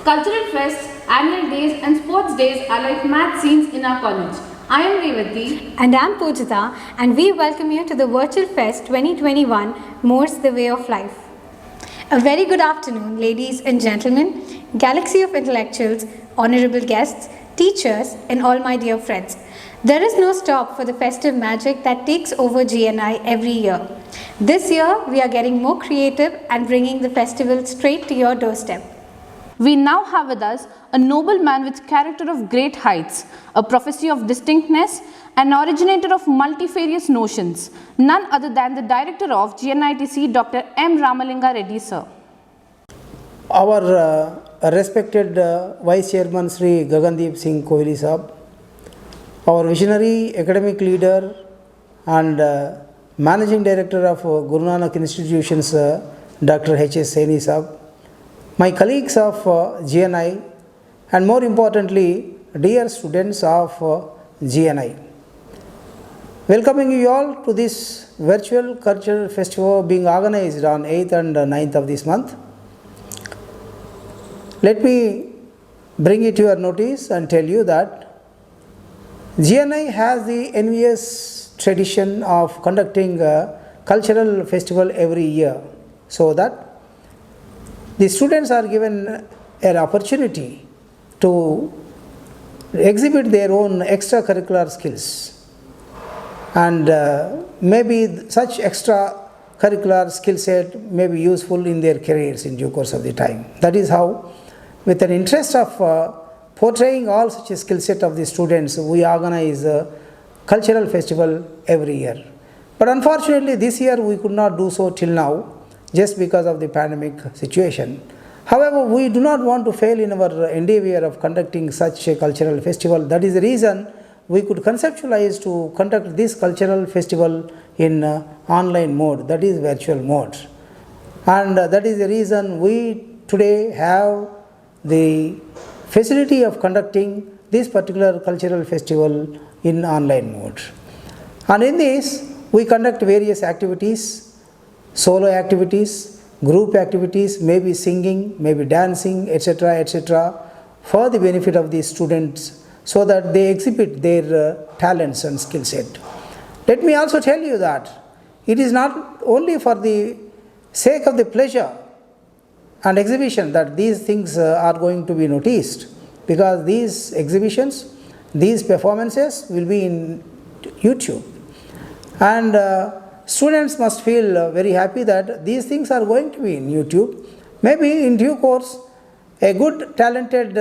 Cultural fests, annual days, and sports days are like mad scenes in our college. I am Revati. And I'm Pujita, and we welcome you to the Virtual Fest 2021 More's the Way of Life. A very good afternoon, ladies and gentlemen, galaxy of intellectuals, honorable guests, teachers, and all my dear friends. There is no stop for the festive magic that takes over GNI every year. This year, we are getting more creative and bringing the festival straight to your doorstep. We now have with us a noble man with character of great heights, a prophecy of distinctness, an originator of multifarious notions, none other than the director of GNITC, Dr. M. Ramalinga Reddy, sir. Our respected Vice Chairman Sri Gagandeep Singh Kohli Saab, our visionary academic leader and Managing Director of Guru Nanak Institutions, Dr. H.S. Saini Saab, my colleagues of GNI, and more importantly, dear students of GNI. Welcoming you all to this virtual cultural festival being organized on 8th and 9th of this month. Let me bring it to your notice and tell you that GNI has the envious tradition of conducting a cultural festival every year, so that the students are given an opportunity to exhibit their own extracurricular skills, and maybe such extracurricular skill set may be useful in their careers in due course of the time. That is how, with an interest of portraying all such a skill set of the students, we organize a cultural festival every year. But unfortunately, this year we could not do so till now, just because of the pandemic situation. However, we do not want to fail in our endeavor of conducting such a cultural festival. That is the reason we could conceptualize to conduct this cultural festival in online mode, that is virtual mode. And that is the reason we today have the facility of conducting this particular cultural festival in online mode. And in this, we conduct various activities, solo activities, group activities, maybe singing, maybe dancing, etc., for the benefit of the students, so that they exhibit their talents and skill set. Let me also tell you that it is not only for the sake of the pleasure and exhibition that these things are going to be noticed, because these exhibitions, these performances will be in YouTube. And students must feel very happy that these things are going to be in YouTube. Maybe in due course, a good talented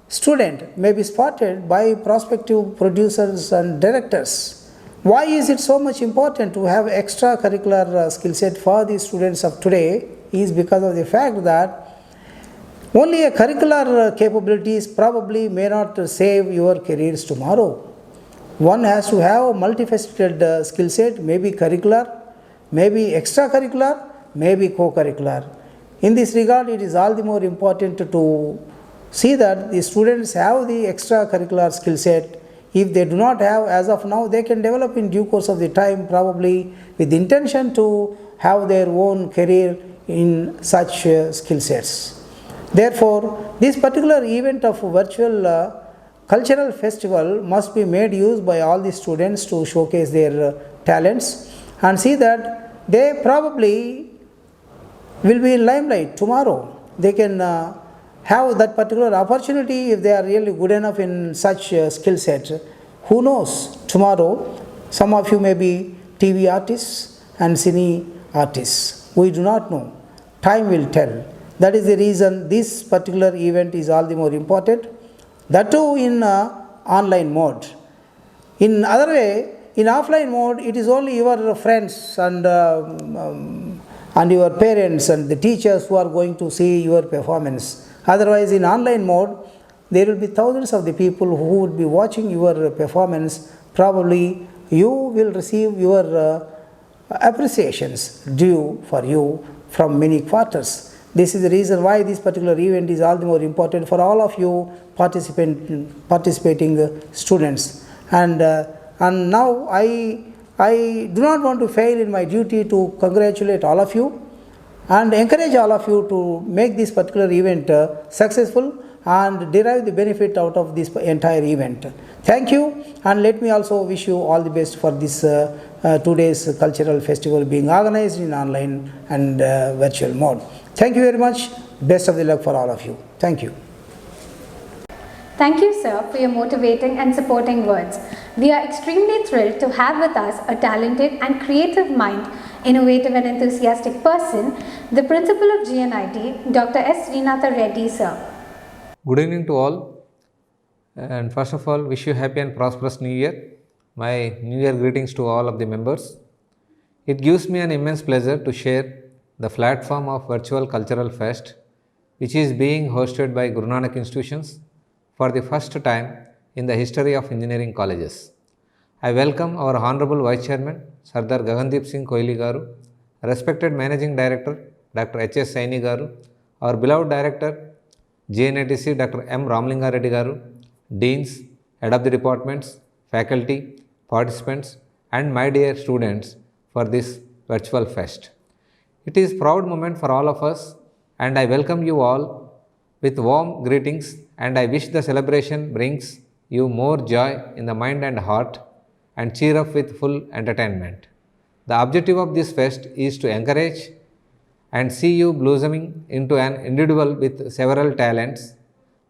student may be spotted by prospective producers and directors. Why is it so much important to have extracurricular skill set for the students of today? Is because of the fact that only a curricular capabilities probably may not save your careers tomorrow. One has to have a multifaceted skill set, maybe curricular, maybe extracurricular, maybe co-curricular. In this regard, it is all the more important to see that the students have the extracurricular skill set. If they do not have as of now, they can develop in due course of the time, probably with the intention to have their own career in such skill sets. Therefore, this particular event of virtual cultural festival must be made use by all the students to showcase their talents and see that they probably will be in limelight tomorrow. They can have that particular opportunity if they are really good enough in such skill set. Who knows, tomorrow some of you may be TV artists and cine artists. We do not know. Time will tell. That is the reason this particular event is all the more important. That too in online mode. In other way, in offline mode, it is only your friends and your parents and the teachers who are going to see your performance. Otherwise, in online mode, there will be thousands of the people who will be watching your performance. Probably you will receive your appreciations due for you from many quarters. This is the reason why this particular event is all the more important for all of you participating students. And now I do not want to fail in my duty to congratulate all of you and encourage all of you to make this particular event successful and derive the benefit out of this entire event. Thank you, and let me also wish you all the best for this 2 days cultural festival being organized in online and virtual mode. Thank you very much. Best of the luck for all of you. Thank you. Thank you, sir, for your motivating and supporting words. We are extremely thrilled to have with us a talented and creative mind, innovative and enthusiastic person, the principal of GNIT, Dr. S. Srinatha Reddy, sir. Good evening to all, and first of all, wish you happy and prosperous New Year. My New Year greetings to all of the members. It gives me an immense pleasure to share the platform of Virtual Cultural Fest, which is being hosted by Guru Nanak Institutions for the first time in the history of engineering colleges. I welcome our Honorable Vice Chairman, Sardar Gagandeep Singh Kohli Garu, respected Managing Director, Dr. H.S. Saini Garu, our beloved Director, JNITC, Dr. M. Ramlinga Reddy Garu, Deans, Head of the Departments, Faculty, Participants, and my dear students for this virtual fest. It is a proud moment for all of us, and I welcome you all with warm greetings, and I wish the celebration brings you more joy in the mind and heart and cheer up with full entertainment. The objective of this fest is to encourage and see you blossoming into an individual with several talents.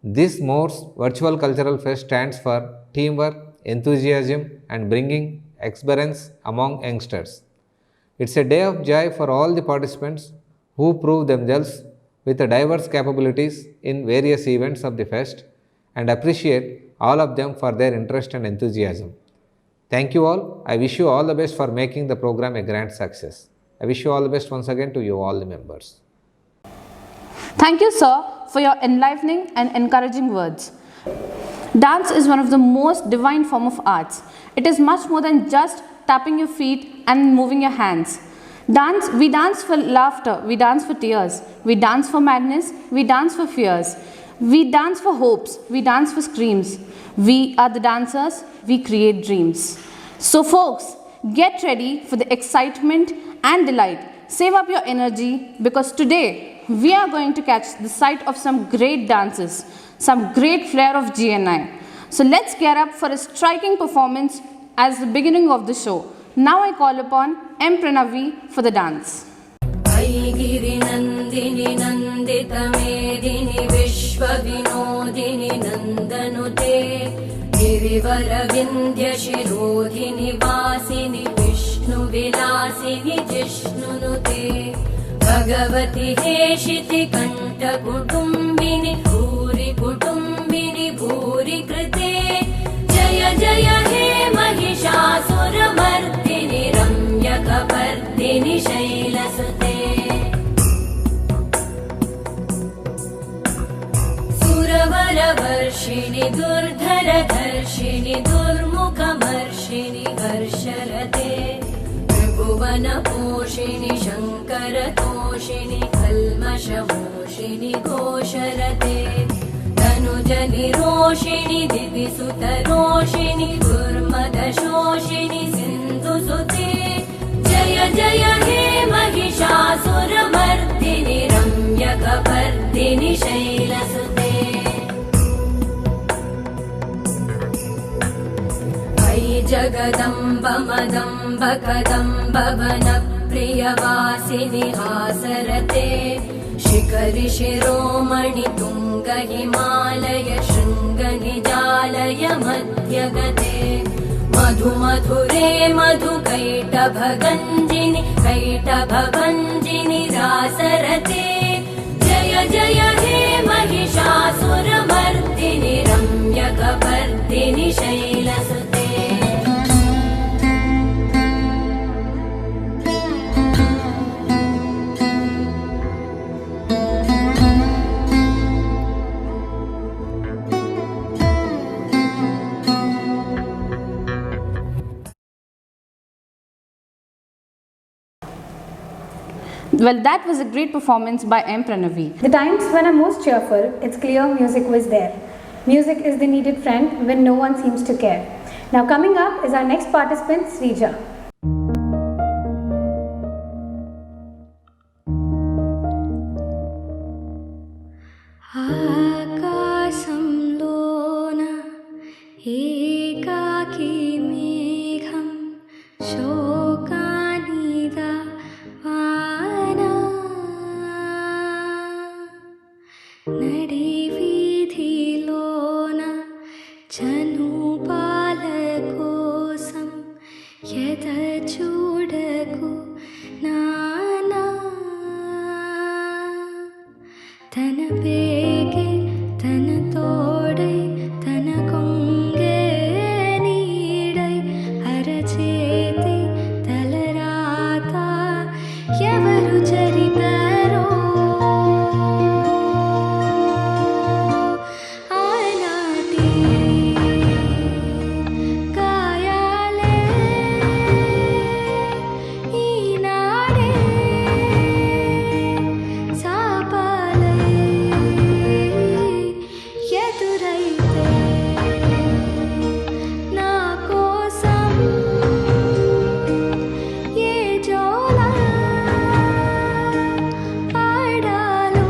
This MORS Virtual Cultural Fest stands for teamwork, enthusiasm, and bringing exuberance among youngsters. It's a day of joy for all the participants who prove themselves with diverse capabilities in various events of the fest, and appreciate all of them for their interest and enthusiasm. Thank you all. I wish you all the best for making the program a grand success. I wish you all the best once again to you all the members. Thank you, sir, for your enlivening and encouraging words. Dance is one of the most divine form of arts. It is much more than just tapping your feet and moving your hands. We dance for laughter, we dance for tears, we dance for madness, we dance for fears, we dance for hopes, we dance for screams. We are the dancers, we create dreams. So folks, get ready for the excitement and delight. Save up your energy, because today we are going to catch the sight of some great dances, some great flair of GNI. So let's get up for a striking performance as the beginning of the show. Now I call upon M. Pranavi for the dance. ऐगिरि नन्दिनि नन्दितमेदिनि विश्वविनोदिनि नन्दनुते गिरिवरविन्ध्यशिरोधिनि वासिनि विष्णुविलासिनि जिष्णुनुते भगवति हेशिति कण्ठकुटुम्बिनि भूरि कुटुम्बिनि भूरि कृते जय जय हे महिषासुरमर्दिनि रम्यकपर्दिनि शैलसुते सुरवरवर्षिणि दुर्धरधर्षिणि दुर्मुखमर्षिणि हर्षरते त्रिभुवनपोषिणि शङ्करतोषिणि कल्मषमोषिणि घोषरते तनुजनिरोषिणि दिविसुतरोषिणि दुर्मदशोषिणि सिन्धुसुते जय जय हे महिषासुरमर्दिनि रम्यकपर्दिनि शैलसुते अयि जगदम्ब मदम्ब कदम्ब वनप्रियवासिनि हासरते शिखरि शिरोमणि तुङ्ग हिमालय शृङ्गनिजालय मध्यगते मधुमधुरे मधुकैटभगञ्जिनि कैटभभञ्जिनि रासरते जय जय हे Mahishasuramardini रम्यकपर्दिनि शैलसुते Well, that was a great performance by M. Pranavi. The times when I'm most cheerful, it's clear music was there. Music is the needed friend when no one seems to care. Now coming up is our next participant, Srija. ఆకాశంలోన ఏకాకి మేఘం శోకానిదా వాన నడి వీధిలోన చనుపాల కోసం ఎద చూడకు నానా తన పేగే తన తోడై తన కొంగే నీడై అరచేతి తలరాత ఎవరు జరిపారో ఆనాటి గాయాలే ఈనాడే సాపాలై ఎదురైతే నా కోసం ఏ జోలా పాడాలో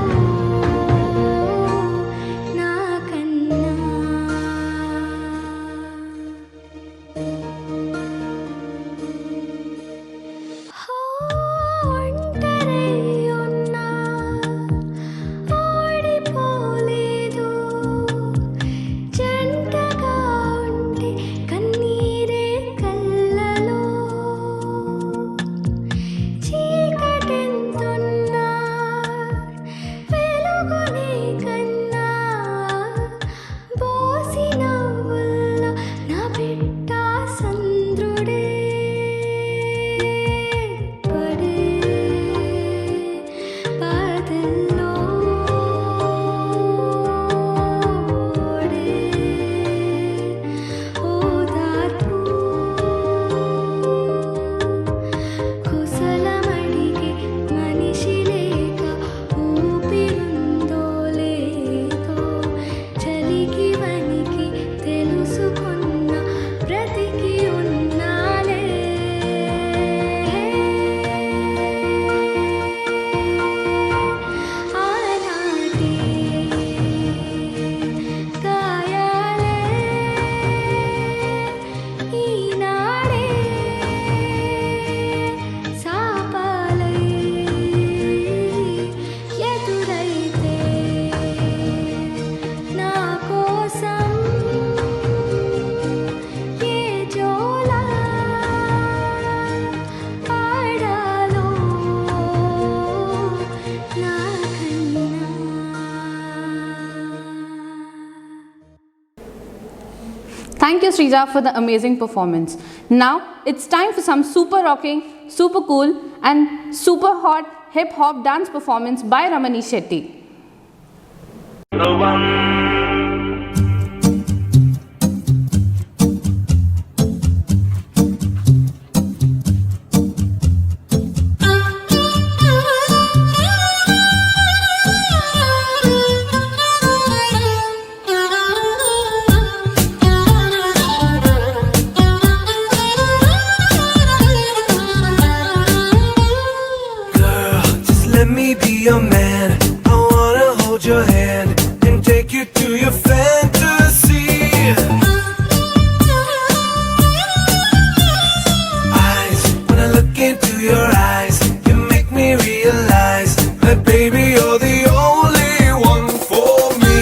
నాకన్నా ఒంటరై ఉన్నా ఓడిపోలేదు జంటగా ఉంటే కన్నీరే కళ్ళలో చీకటెంతున్నా వెలుగునే కన్నా బోసి నవ్వుల్లో నా బిడ్డ సంద్రుడే పడే బాధల్లో ఓడే ఓదార్పు కుశలమడిగే మనిషి లేక ఊపిరుందో లేదో చలికి వనికి తెలుసుకున్న బ్రతికి ఉన్నాలే ఆనాటి గాయాలే ఈనాడే సాపాలై ఎదురైతే నా కోసం ఏ జోలా పాడాలో నాకన్నా. Thank you, Srija, for the amazing performance. Now it's time for some super rocking, super cool, and super hot hip hop dance performance by Ramani Shetty. Girl, just let me be your man. I wanna hold your hand and take you to your fantasy. Eyes, when I look into your eyes, you make me realize that baby you're the only one for me.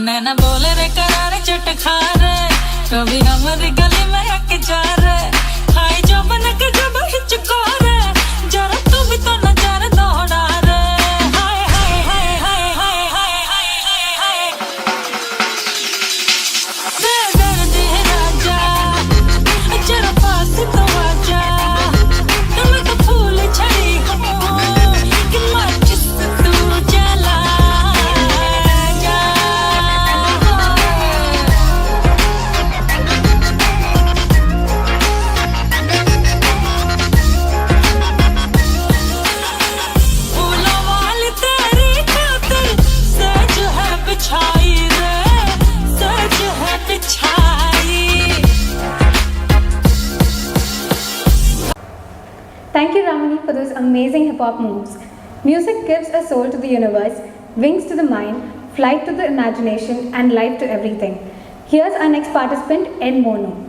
नैना बोले रे करारे चट खा रे कभी हमारी गली में आके जा रे हाय जो बन के जब हिचको रे जरा तू भी तो नजर दौड़ा रे हाय हाय हाय हाय हाय हाय हाय हाय दे दर्द है राजा जरा पास तो आजा मैं तो फूल छड़ी हूँ कि माचिस तू जला जा for those amazing hip hop moves. Music gives a soul to the universe, wings to the mind, flight to the imagination, and life to everything. Here's our next participant, N Mono.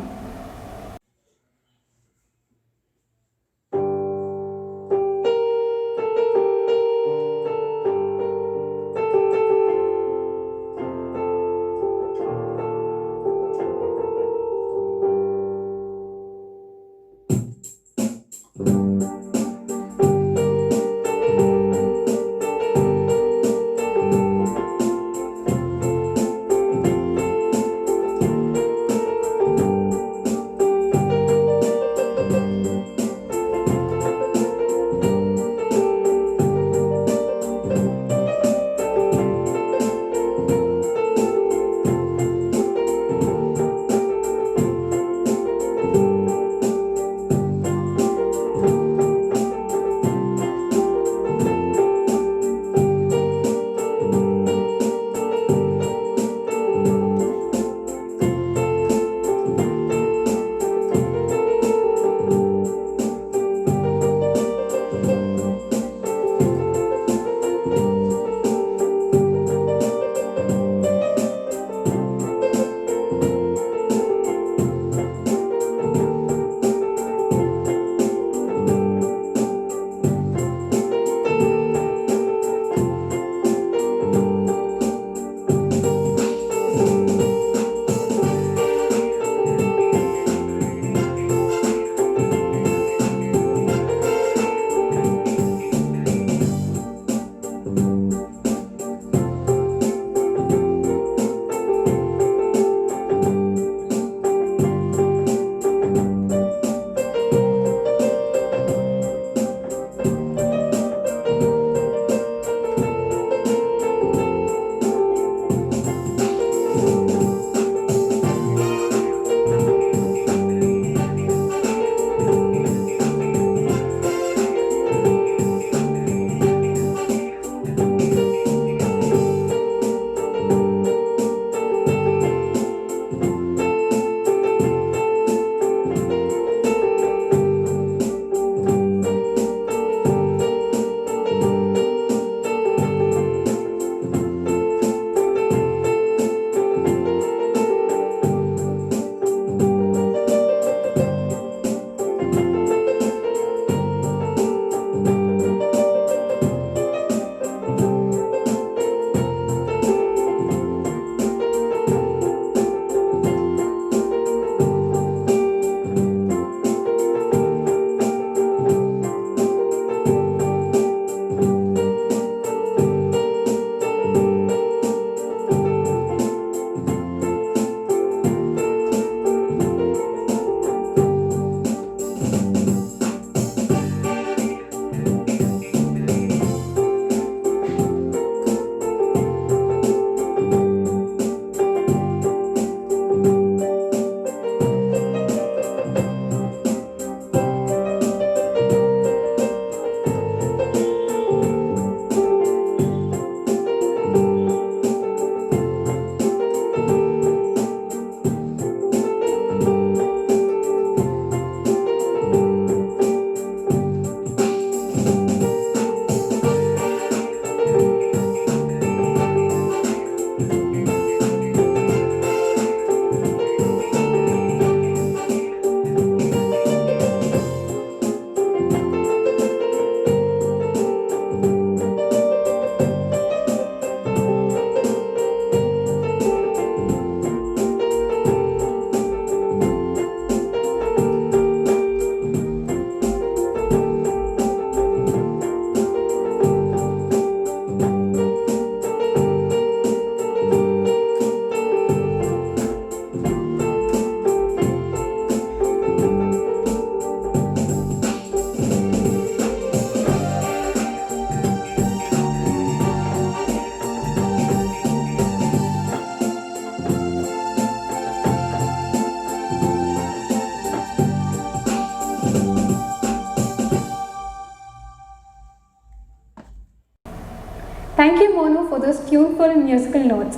Thank you, Monu, for those tuneful musical notes.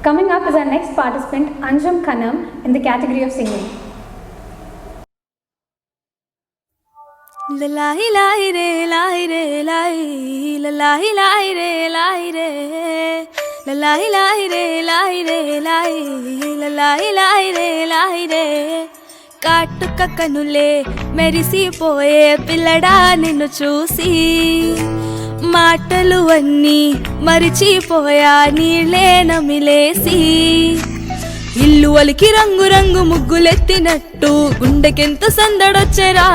Coming up is our next participant, Anjum Khanam, in the category of singing. లలాయి లాయి రే లాయి రే లాయి లలాయి లాయి రే లాయి రే లలాయి లాయి రే లాయి రే లాయి లలాయి లాయి రే లాయి రే కాటుక కనులే మెరిసిపోయే పిల్లడా నిన్ను చూసి మాటలు అన్నీ మరిచిపోయా నీళ్ళే నమిలేసి ఇల్లు ఒలికి రంగు రంగు ముగ్గులెత్తినట్టు గుండెకెంత సందడొచ్చెరా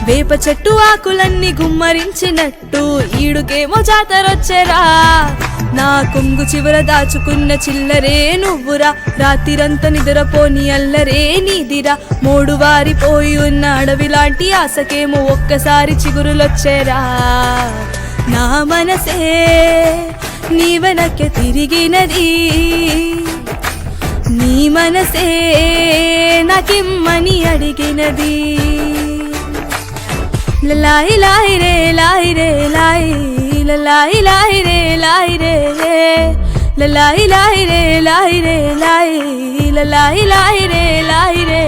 వేప చెట్టు ఆకులన్నీ గుమ్మరించినట్టు ఈడుకేమో జాతరొచ్చెరా నా కొంగు చివర దాచుకున్న చిల్లరే నువ్వురా రాత్రిరంతా నిద్రపోని అల్లరే నీదిరా మోడు వారిపోయి ఉన్న అడవిలాంటి ఆశకేమో ఒక్కసారి చిగురులొచ్చేరా నా మనసే నీ వెనక్కి తిరిగినది నీ మనసే నాకిమ్మని అడిగినది లలాయి లాయి రే లాయి రే లాయి లలాయి లాయి రే లాయి రే లలాయి లాయి రే లాయి రే లాయి లలాయి లాయి రే లాయి రే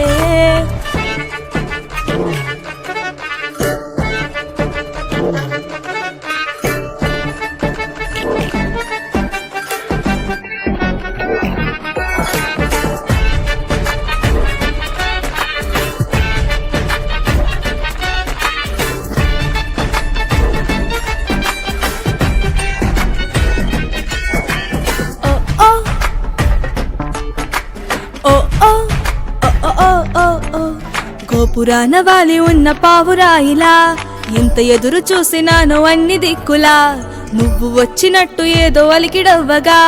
గోపురాన వాలి ఉన్న పావురాయిలా ఎంత ఎదురు చూసినానో అన్ని దిక్కులా నువ్వు వచ్చినట్టు ఏదో అలికిడవ్వగా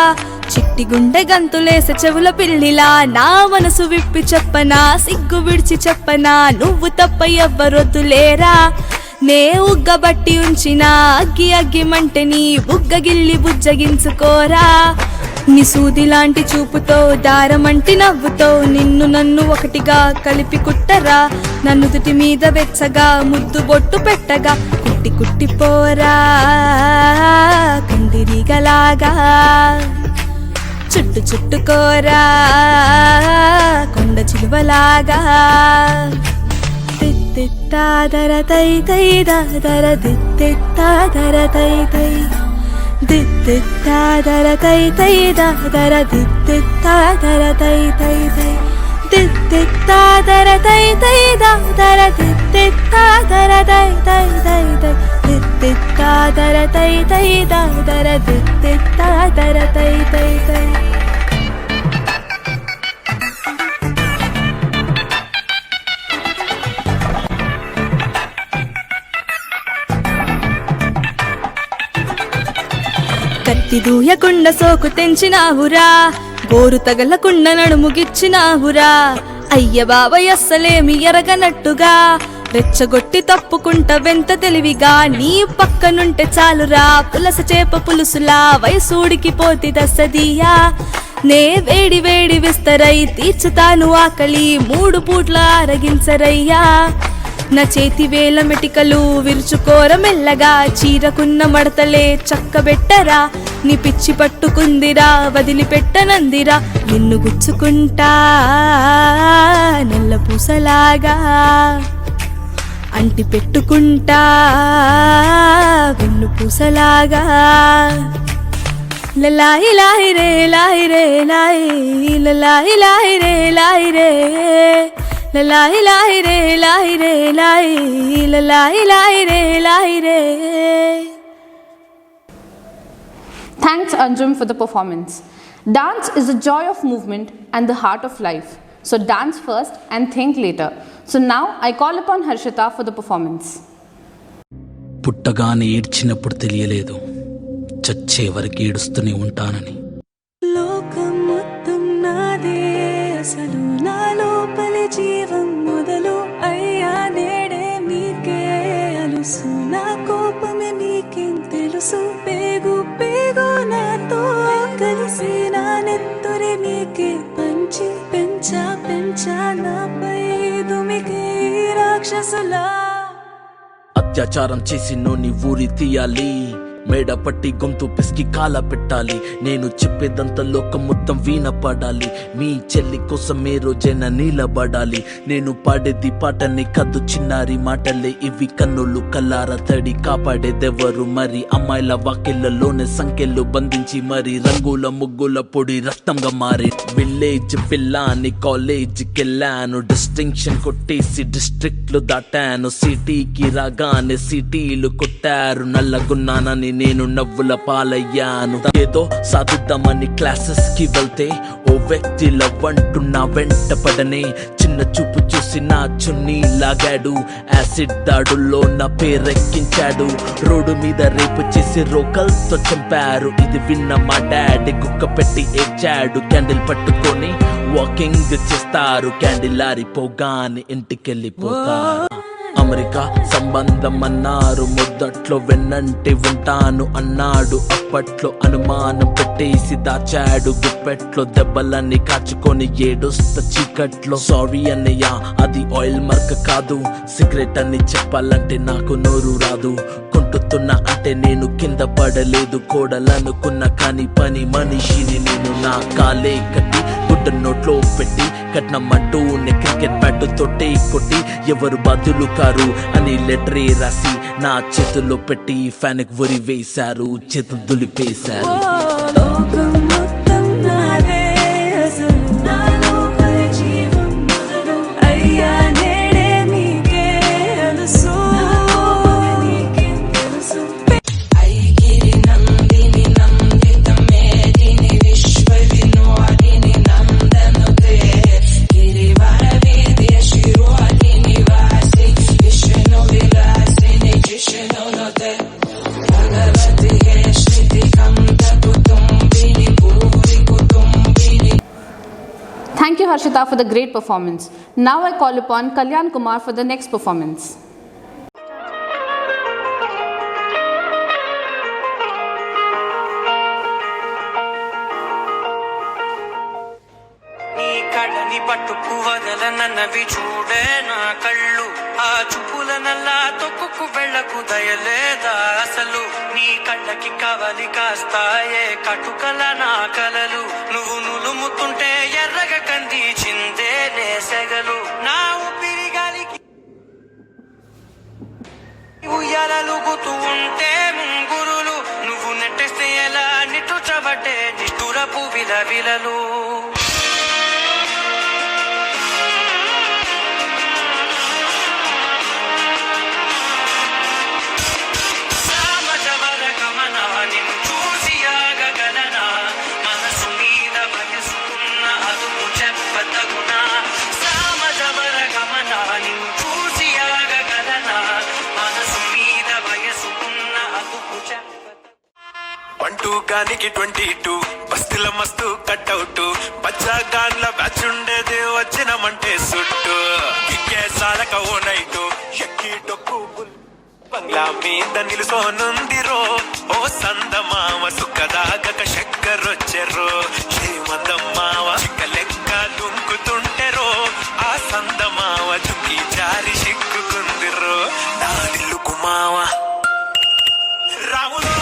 చిట్టి గుండె గంతులేసే చెవుల పిల్లిలా నా మనసు విప్పి చెప్పనా సిగ్గు విడిచి చెప్పనా నువ్వు తప్ప ఎవ్వరొద్దులేరా నే ఉగ్గబట్టి ఉంచిన అగ్గి అగ్గిమంటే నీ బుగ్గగిల్లి బుజ్జగించుకోరా నీ సూది లాంటి చూపుతో దారమంటి నవ్వుతో నిన్ను నన్ను ఒకటిగా కలిపి కుట్టరా నన్ను దుటి మీద వెచ్చగా ముద్దు బొట్టు పెట్టగా కుట్టి కుట్టి పోరా కందిరిగలాగా చుట్టు చుట్టుకోరా కొండ చిలువలాగా తిత్తాదర తై తై దాదర తిత్తాదర తై తై దిత్తాదర తై తై దాదర దిత్తాదర తై తై తై దిత్తాదర తై తై దాదర దిత్తాదర తై తై తై తై దిత్తాదర తై తై దాదర దిత్తాదర తై తై తై కత్తి దూయకుండా సోకు తెంచినావురా గోరు తగలకుండా నడుముగిచ్చినావురా అయ్య బాబాయ్ అస్సలేమి ఎరగనట్టుగా రెచ్చగొట్టి తప్పుకుంట వెంత తెలివిగా నీ పక్కనుంటే చాలురా పులస చేప పులుసులా వయసూడికి పోతి దసదియా నే వేడి వేడి విస్తరై తీర్చుతాను ఆకలి 3 పూట్ల అరగించరయ్యా నా చేతి వేల మెటికలు విరుచుకోర మెల్లగా చీరకున్న మడతలే చక్కబెట్టరా నీ పిచ్చి పట్టుకుందిరా వదిలిపెట్టనందిరా నిన్ను గుచ్చుకుంటా నల్ల పూసలాగా అంటి పెట్టుకుంటా వెన్ను పూసలాగా లలాయి లాయి రే లాయి రే లాయి లలాయి లాయి రే లాయి రే లలాయి లాయి రే లాయి రే లాయి లలాయి లాయి రే లాయి రే. Thanks Anjum for the performance. Dance is the joy of movement and the heart of life. So dance first and think later. So now I call upon Harshita for the performance. పుట్టగానే ఏడ్చినప్పుడు తెలియలేదు చచ్చే వరకు ఏడుస్తూనే ఉంటానని. లోకం మొత్తం నాదే అసలు నా లోపలి జీవం మొదలు అయ్యా నేడే మీకే అలుసు నా కోపమే మీకేం తెలుసు పేగు పేగు నాతో కలిసి నా నెత్తురే మీకే పంచి పెంచా పెంచా నాపై దుమికి రాక్షసులా అత్యాచారం చేసి నోని ఊరి తీయాలి మేడ పట్టి గొంతు పిసికి కాల పెట్టాలి. నేను చెప్పేదంతా లోకం మొత్తం వీణ పడాలి. మీ చెల్లి కోసం ఏ రోజైనా నీలబడాలి. నేను పాడేది పాటని కద్దు చిన్నారి మాటలే ఇవి. కన్నులు కల్లార తడి కాపాడేదెవరు మరి? అమ్మాయిల వాకిళ్లలోనే సంఖ్యలు బంధించి మరి రంగుల ముగ్గుల పొడి రక్తంగా మారి. విలేజ్ పిల్లాని కాలేజీకి వెళ్ళాను, డిస్టింక్షన్ కొట్టేసి డిస్ట్రిక్ట్లు దాటాను. సిటీకి రాగానే సిటీలు కొట్టారు, నల్లగున్నానని నేను నవ్వుల పాలయ్యాను. ఏదో సాధిద్దామని క్లాసెస్ కి వెళ్తే ఓ వ్యక్తి లవ్ అంటూ నా వెంట పడనే చిన్న చూపు చూసి నా చున్నీ లాగాడు. యాసిడ్ దాడుల్లో నా పేరెక్కించాడు. రోడ్డు మీద రేపు చేసి రోకల్తో చంపారు. ఇది విన్న మా డాడీ కుక్క పెట్టి ఏడ్చాడు. క్యాండిల్ పట్టుకొని వాకింగ్ చేస్తారు, క్యాండిల్ ఆరిపోగానే ఇంటికెళ్ళిపోతారు. అమెరికా సంబంధం అన్నారు, మొదట్లో వెన్నంటి ఉంటాను అన్నాడు. అప్పట్లో అనుమానం పెట్టేసి దాచాడు గుప్పెట్లో. దెబ్బలన్నీ కాచుకొని ఏడుస్త చీకట్లో. సారీ అన్నయ్య అది ఆయిల్ మర్క కాదు, సిగరెట్ అని చెప్పాలంటే నాకు నోరు రాదు. కొంటుతున్నా అంటే నేను కింద పడలేదు, కోడలనుకున్న కానీ పని మనిషిని నేను. నా కాలే కట్టి గుడ్డ నోట్లో పెట్టి కట్నమంటూ క్రికెట్ బ్యాట్ తోటే కొట్టి ఎవరు బాధ్యులు కారు అని లెటరే రాసి నా చేతుల్లో పెట్టి ఫ్యాన్ కి ఉరి వేశారు, చేతులు దులిపేశారు. Thank you, Harshita, for the great performance. Now I call upon Kalyan Kumar for the next performance. నీ కళ్ళని పట్టుకు వదలనన్నవి చూడే నా కళ్ళు. ఆ చూపుల నల్లా తొక్కుకు వెళ్ళకు దయలేదా అసలు? నీ కళ్ళకి కవలి కాస్తాయే కటుకల నా కలలు. నువ్వు నులుముతుంటే ఎర్రగ కంది చిందే నేసెగలు. నా ఊపిరి గాలికి ఉయ్యాలలుగుతూ ఉంటే ముంగురులు. నువ్వు నెట్టేస్తే ఎలా నిట్టుచబట్టే నిష్ఠురపు విలవిలలు. గానికి 22 బస్తీల మస్తు కట్అవుట్. బచ్చాగాన్ల బ్యాచ్ ఉండేది వచ్చినమంటే సుట్టు. కిక్కే సాలక ఓ నైటు ఎక్కి డొక్కు బంగ్లా మీద నిలుసోనుందిరో. ఓ సందమావ సుఖదాగక చక్కరొచ్చెర్రో. శ్రీమందమ్మావ చిక్క లెక్క దుంకుతుంటెరో. ఆ సందమావ దుక్కి జారి సిక్కుకుందిరో. నా దిల్లు కుమావ రాములో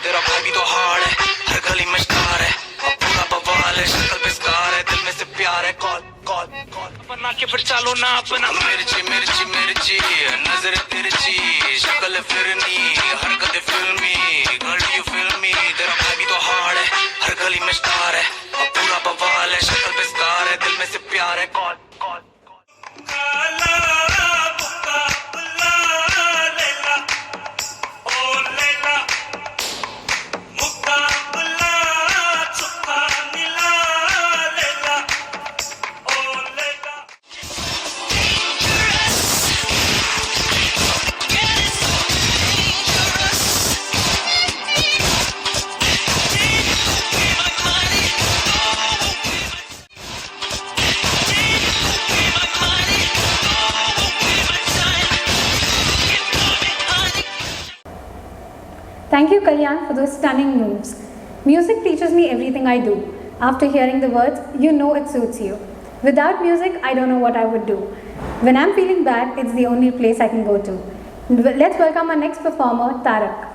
तेरा भाभी तो हार्ड है, हर गली में स्टार है, अब पूरा बवाल है, शक्ल पे स्कार है, दिल में से प्यार है, कॉल कॉल कॉल बना के फिर चालो ना अपना मिर्ची मिर्ची मिर्ची नजर तिरछी शक्ल फिरनी हरकत फिल्मी गर्ल यू फिल्मी तेरा भाभी तो हार्ड है, हर गली में स्टार है, अब पूरा बवाल है, शक्ल पे स्कार है, दिल में से प्यार है, call call Thank you, Kalyan, for those stunning moves. Music teaches me everything I do. After hearing the words, you know it suits you. Without music, I don't know what I would do. When I'm feeling bad, it's the only place I can go to. Let's welcome our next performer, Tarak.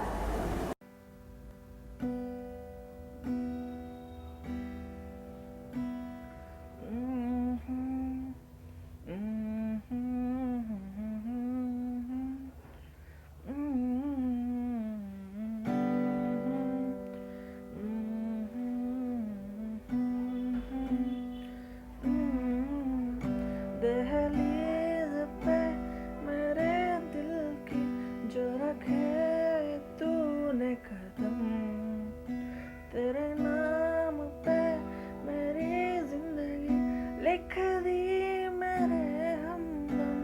दहलीज पे मेरे दिल की जो रखे तूने कदम तेरे नाम पे मेरी जिंदगी लिख दी मेरे हमदम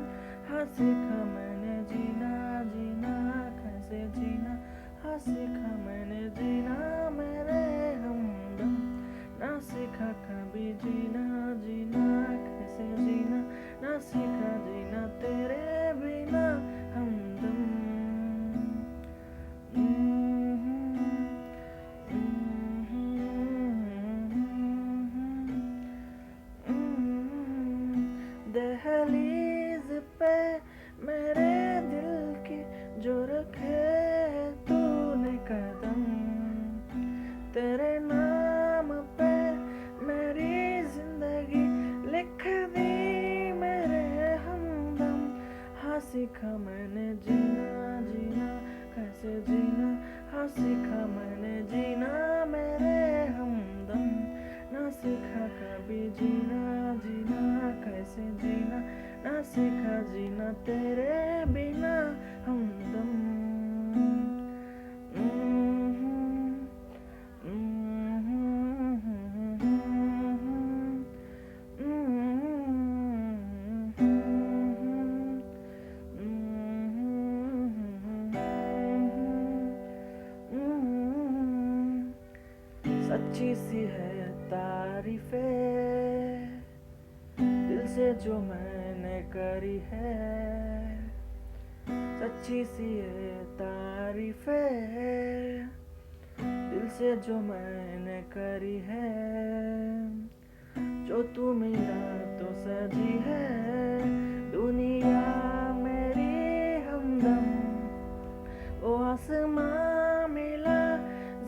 हाँ सीखा मैंने जीना जीना कैसे जीना हाँ सीखा मैंने जीना मेरे हमदम ना सीखा कभी जीना जीना कैसे जीना ना सीखा जीना तेरे बिना हमदम दहलीज पे मेरे दिल की जो रखे तूने कदम तेरे नाम पे मेरी जिंदगी लिख दी मेरे हमदम हाँ सीखा मैंने जीना जीना कैसे जीना हाँ सीखा मैंने जीना मेरे हमदम ना सीखा कभी जीना जीना कैसे जीना ना सीखा जीना तेरे बिना हमदम सच्ची सी है तारीफें दिल से जो मैंने करी है सच्ची सी है तारीफें दिल से जो मैंने करी है जो तू मिला तो सजी है दुनिया मेरी हमदम ओ आसमां मिला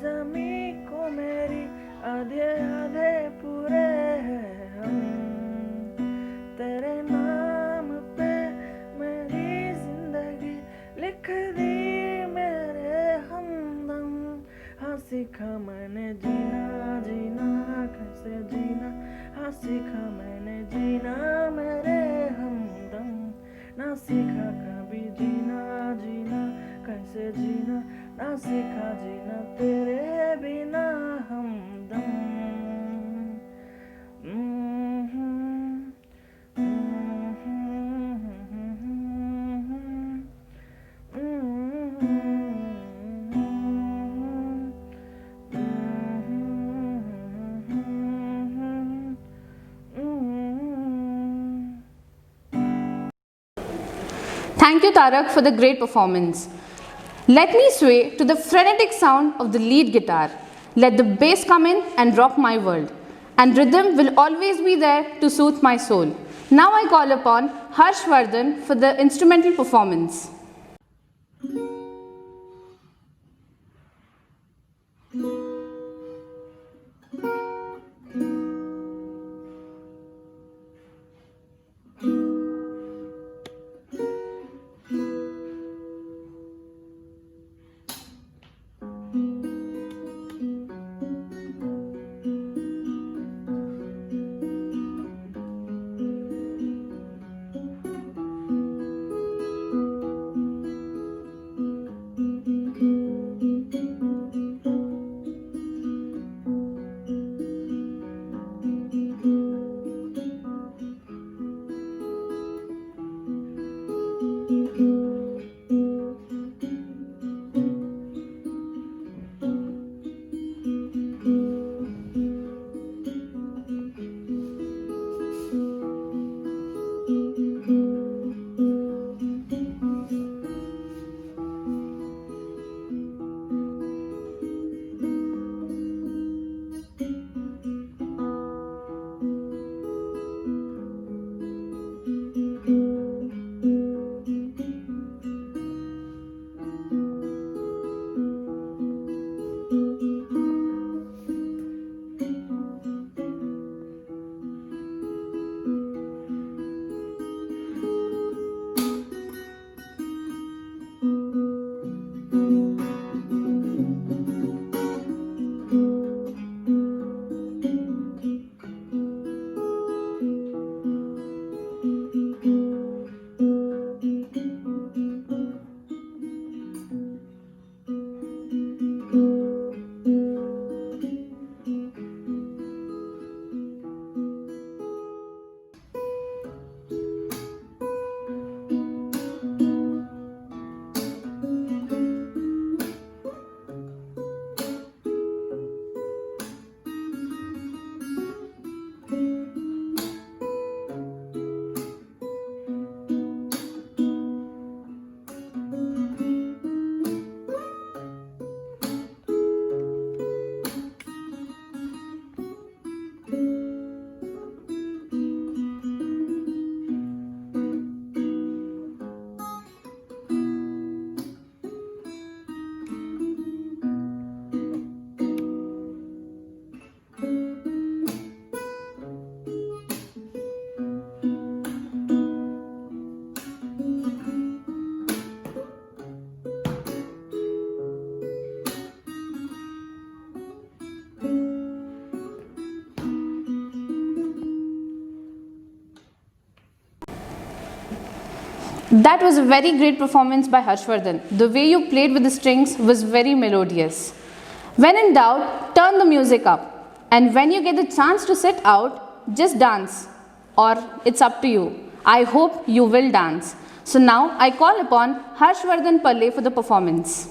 जमी को मेरी आधे आधे पूरे हैं हम तेरे नाम पे मेरी जिंदगी लिख दी मेरे हमदम हाँ सीखा मैंने जीना जीना कैसे जीना हाँ सीखा मैंने जीना मेरे हमदम ना सीखा कभी जीना जीना कैसे जीना ना सीखा जीना तेरे बिना हमदम Thank you, Tarak, for the great performance. Let me sway to the frenetic sound of the lead guitar. Let the bass come in and rock my world. and rhythm will always be there to soothe my soul. Now I call upon Harshvardhan for the instrumental performance. That was a very great performance by Harshvardhan. The way you played with the strings was very melodious. When in doubt, turn the music up. And when you get the chance to sit out, just dance. Or it's up to you. I hope you will dance. So now I call upon Harshvardhan Palle for the performance.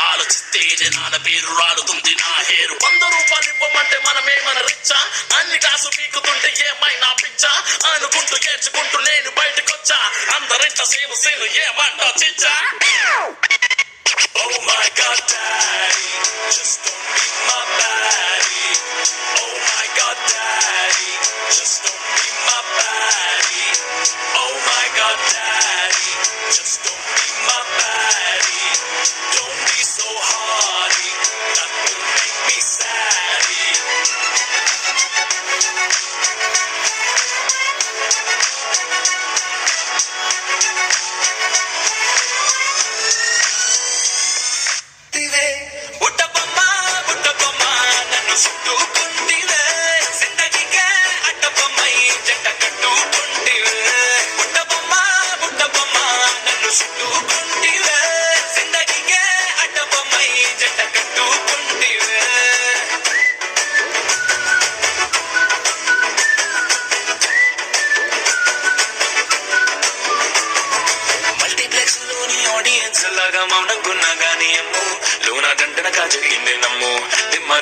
ఆలోచిస్తేనే నాన్న పేరు రాడుతుంది నా hair 100 రూపాయలు ఇవ్వమంటే మనమేమన రిచ్చా అన్ని glass పీకుతుంటే ఏమైనా పిచ్చా అనుకుంటూ ఏడ్చుకుంటూ నేను బయటకొచ్చా అందరింట సేను సేను ఏమంటా చిచ్చా Oh my God, Daddy, just don't be my baddie. Oh my God, Daddy, just don't be my baddie. Oh my God, Daddy, just don't be my baddie. Don't be so hardy, that will make me saddy.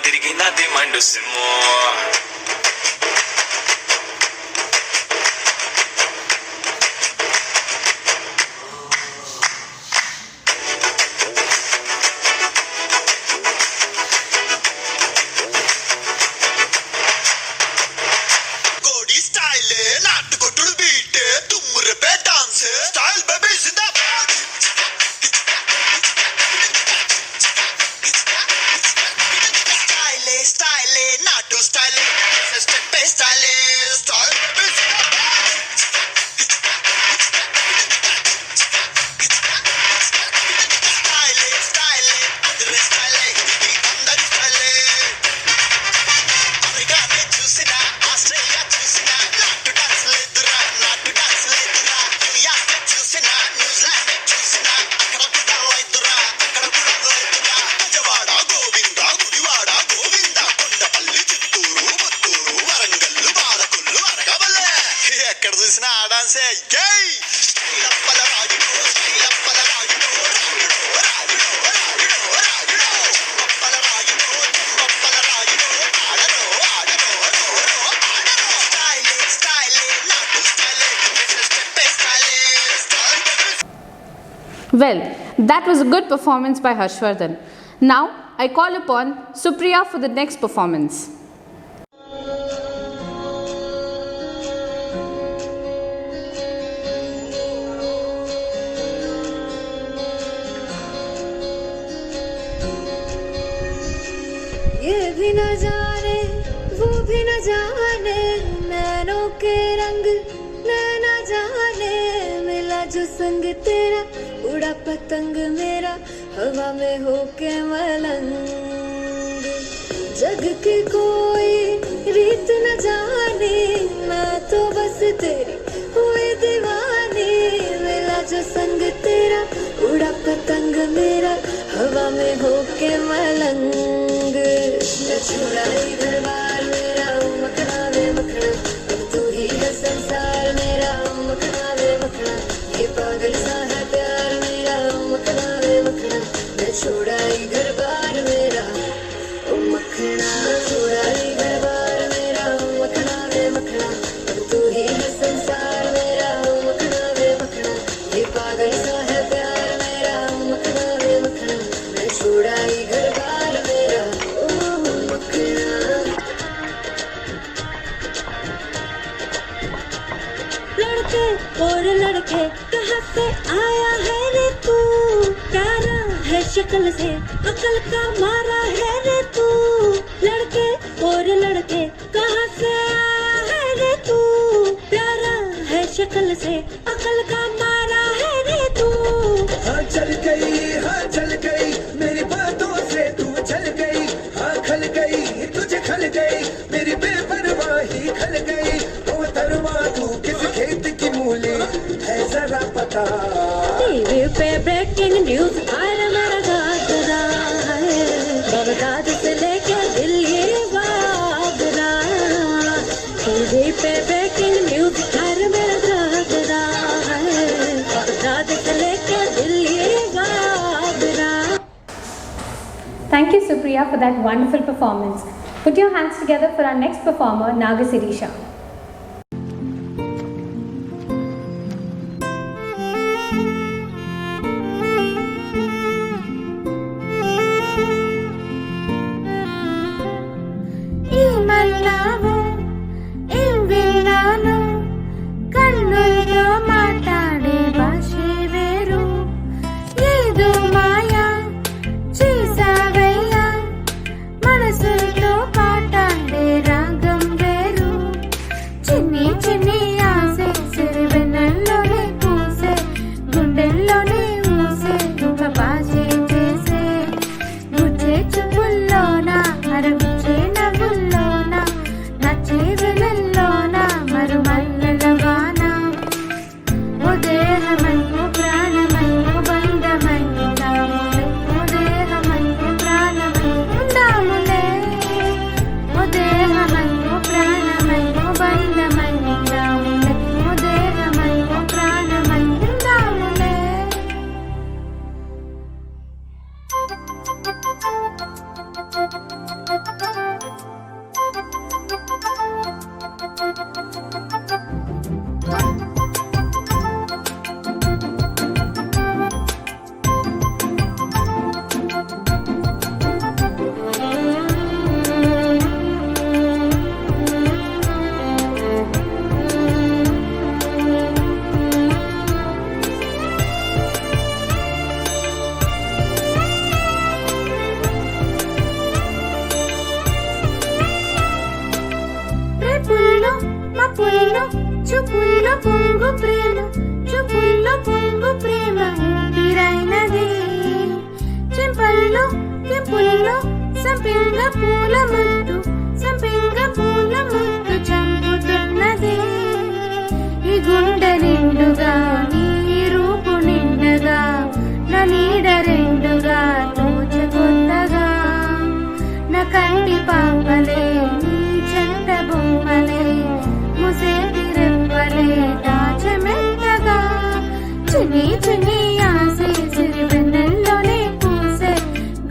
తిరిగినది mind సిమ్మో Well, that was a good performance by Harshvardhan. Now, I call upon Supriya for the next performance. ये भी न जाने वो भी न जाने नैनों के रंग नैना जाने मिला जो संग तेरा उड़ा पतंग मेरा हवा में होके मलंग जग की कोई रीत न जाने मैं तो बस तेरी हुई दीवानी मिला जो संग तेरा उड़ा पतंग मेरा हवा में होके मलंग छुड़ा घर बार मेरा मखना वे मखना अब तू ही है संसार मेरा मखना वे मखना ये पागल सा है प्यार मेरा मखना वे मखना मैं छोड़ा घर बार मेरा ओ मखना छोड़ा घर बार मेरा मखना वे मखना अब तू ही है संसार मेरा मखना वे मखना ये पागल सा है प्यार मेरा मखना वे मखना मैं छोड़ा घर बार मेरा लड़के और लड़के कहाँ से आया है रे तू प्यारा है शक्ल से अकल का मारा है रे तू लड़के और लड़के कहाँ से आया है रे तू प्यारा है शक्ल से अकल का मारा है रे तू हाँ चल गई मेरी बातों से तू चल गई हाँ खल गई तुझे खल गई मेरी बेपरवाही खल गई ओ तरवा तू किस खेत की मूली है जरा पता टीवी पे ब्रेकिंग न्यूज आ रहा मेरा गागरा है बगदाद से लेके दिल्ली वागरा टीवी पे ब्रेकिंग न्यूज आ रहा मेरा गागरा है बगदाद से लेके Delhi Vagra. Thank you, Supriya, for that wonderful performance. Put your hands together for our next performer, Naga Sirisha.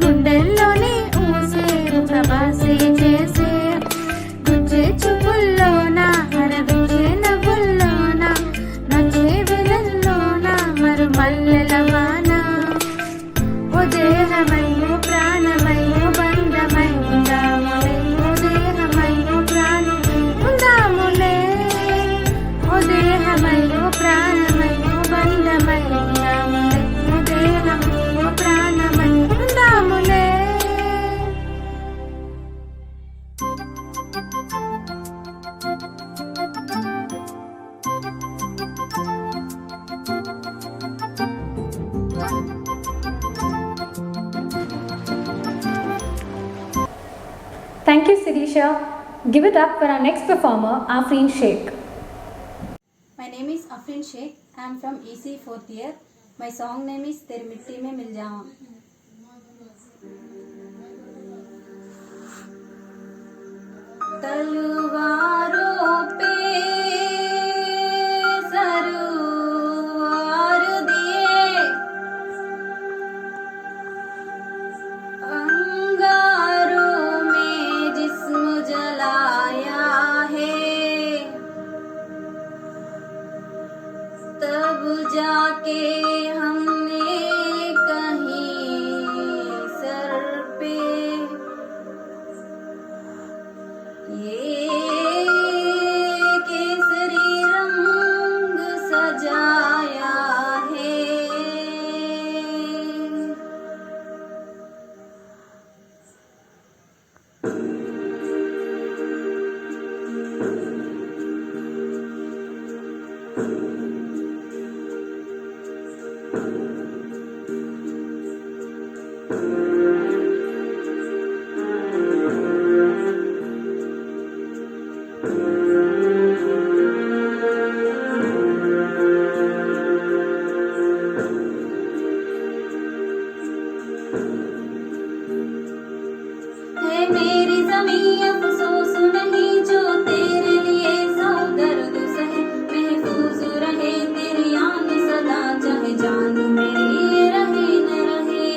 గుండెల్లోనే ఊసే Thank you, Sirisha. Give it up for our next performer, Afreen Sheikh. My name is Afreen Sheikh. I am from EC 4th year. My song name is तेरी मिट्टी में मिल जाऊं. तलवारों पे सरवार दिए, अंगारों में जिस्म जलाया है, तब जाके हमने कहीं सर पे ये केसरी रंग सजाया है. है मेरी ज़मीं अफ़सोस नहीं जो तेरे लिए सौ दर्द सहे, महफूज रहे तेरी आन सदा, चाहे जान मेरी रहे न रहे.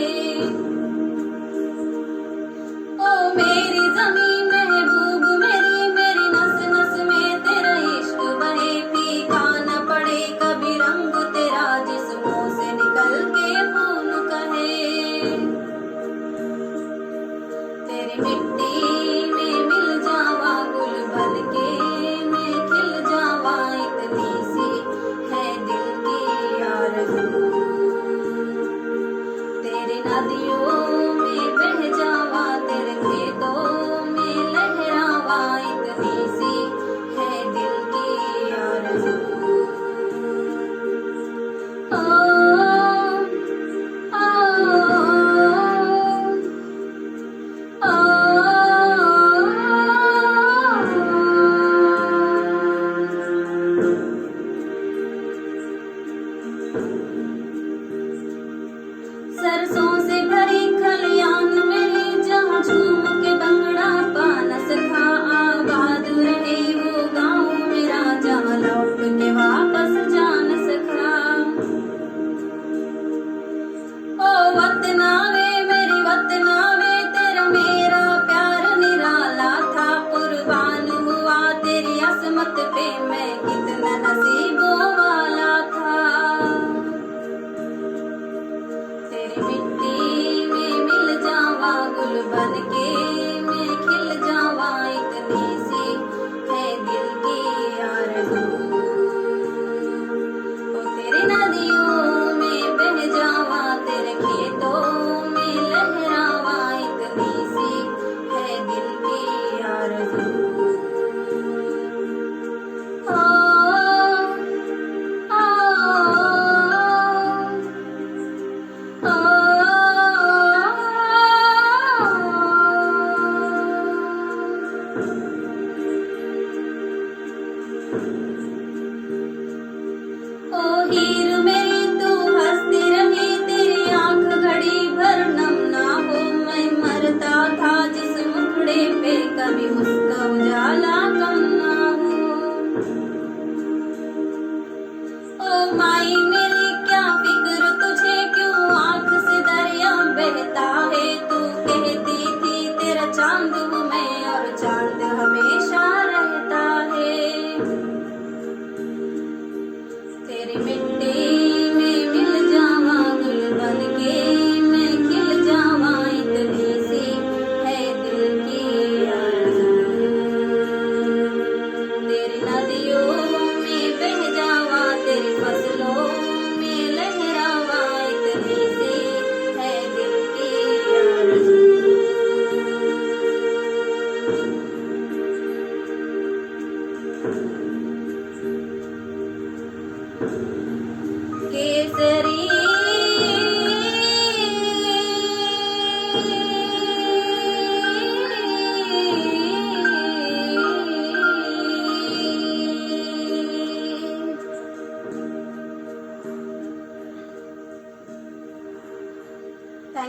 ओ मेरी ज़मीं महबूब मेरी, मेरी नस नस में तेरा इश्क बहे, फीका न पड़े कभी रंग तेरा जिस्मों से निकल के खून कहे. तेरी मिट्टी में मिल जावा गुल बन के, मैं खिल जावा, इतनी सी है दिल की आरज़ू. तेरी नदियों में बह जावा, तेरे खेतों में लहरावा, इतनी सी है दिल की आरज़ू. ओ सरसों से भरी खलियान मेरी, जहाँ झूम के बंगड़ा पा न सका, आबाद रहे वो गाँव मेरा, जहाँ लौट के वापस जा न सका. ओ वतना वे मेरी वतना वे, तेरा मेरा प्यार निराला था, कुर्बान हुआ तेरी असमत पे, मैं कितना नसीबों वाला था. तेरी मिट्टी में मिल जावा गुल बन के, मैं खिल जावा, इतनी सी है दिल की आरज़ू. ओ तेरी नदियों में बह जावा, तेरे खेतों में लहरावा, इतनी सी है दिल की आरज़ू. ओ ओ हीर मेरी तू हंसती रही, तेरी आंख घड़ी भर नम ना हो, मैं मरता था जिस मुखड़े पे, कभी उसका उजाला कम ना हो. ओ माई मेरी क्या फिक्र तुझे, क्यों आंख से दरिया बहता है, तू कहती थी तेरा चांद हूँ मैं, और चांद हमेशा रहता है. तेरी मिट्टी में मिल जावा गुल बन के, मैं खिल जावा, इतनी सी है दिल की आरज़ू.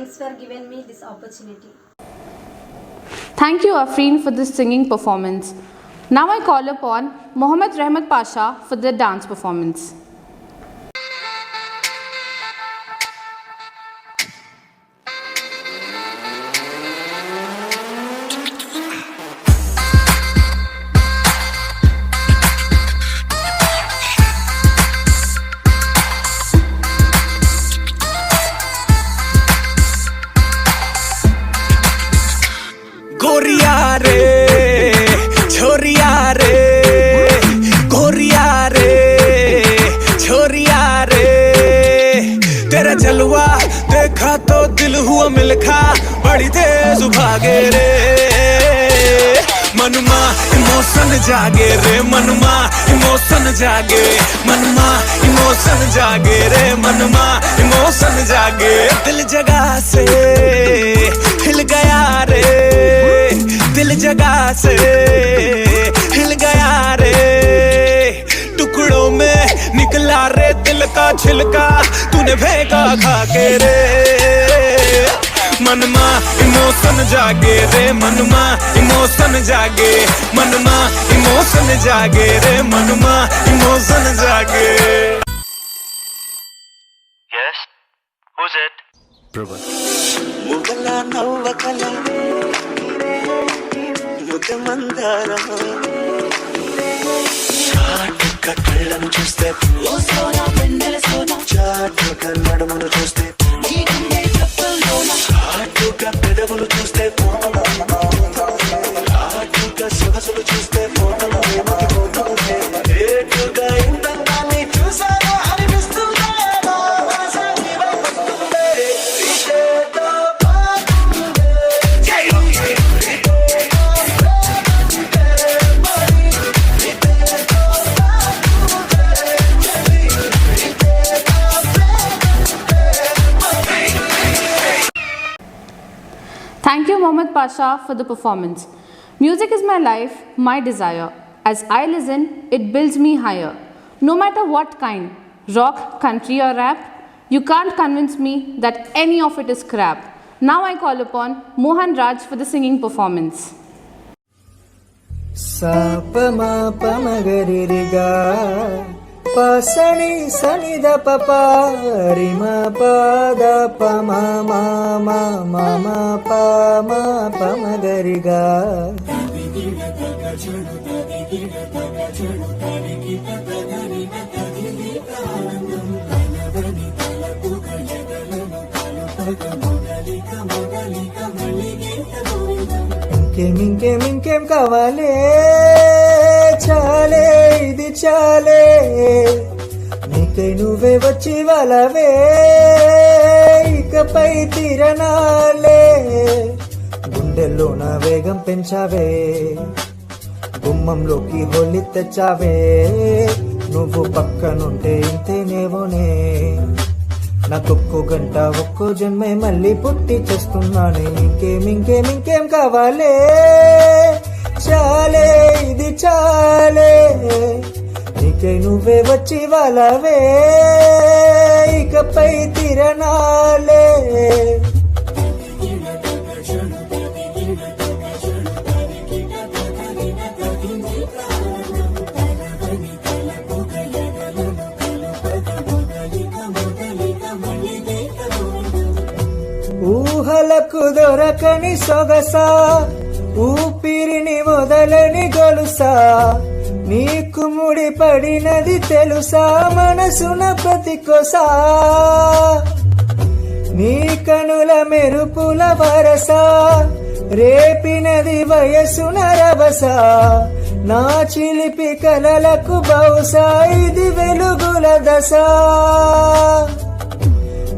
Thanks for giving me this opportunity. Thank you, Afreen, for this singing performance. Now I call upon Mohammad Rahmat Pasha for the dance performance. गोरिया रे छोरिया रे गोरिया रे छोरिया रे तेरा जलवा देखा तो दिल हुआ मिलखा बड़ी तेज भागे रे मनमा इमोशन जागे रे मनमा इमोशन जागे मनमा इमोशन जागे रे मनमा इमोशन जागे दिल जगह से हिल गया रे दिल जगह से हिल गया रे टुकड़ों में निकला रे दिल का छिलका तूने फेंका खा के रे मनमा इमोशन जागे रे मनमा इमोशन जागे मनमा इमोशन जागे रे मनमा इमोशन जागे Yes, who's it? ముగల నవ్వకల ముఖమందార చాటుగా కళ్ళను చూస్తే చాటుగా నడుమును చూస్తే చాటుగా పెదవులు చూస్తే చాటుగా సొగసులు చూస్తే ఏటుగా ఇందాన్ని చూసాను అనిపిస్తుందే Thank you, Mohammad Pasha, for the performance. Music is my life, my desire. As I listen, it builds me higher. No matter what kind, rock, country or rap, you can't convince me that any of it is crap. Now I call upon Mohan Raj for the singing performance. Sapama pamagariga pasani sanida papa rima pada pama mama mama pama pamagariga ఇంకేం కావాలే చాలే ఇది చాలే నీకై నువ్వే వచ్చి వాళ్ళవే ఇకపై తిరణాలే గుండెల్లో నా వేగం పెంచావే గుమ్మంలోకి హోలీ తెచ్చావే నువ్వు పక్కనుంటే ఇంతేనేవోనే నాకొక్కో గంట ఒక్కో జన్మే మళ్ళీ పుట్టి చేస్తున్నానే ఇంకేం కావాలే చాలే ఇది చాలే నీకై నువ్వే వచ్చి వాళ్ళవే ఇకపై తిరణాలే ఊహలకు దొరకని సొగసా ఊపిరిని వదలని గొలుసా నీకు ముడి పడినది తెలుసా మనసున ప్రతి కొసా నీ కనుల మెరుపుల వరసా రేపినది వయసున రభసా నా చిలిపి కలలకు బహుశా ఇది వెలుగుల దశ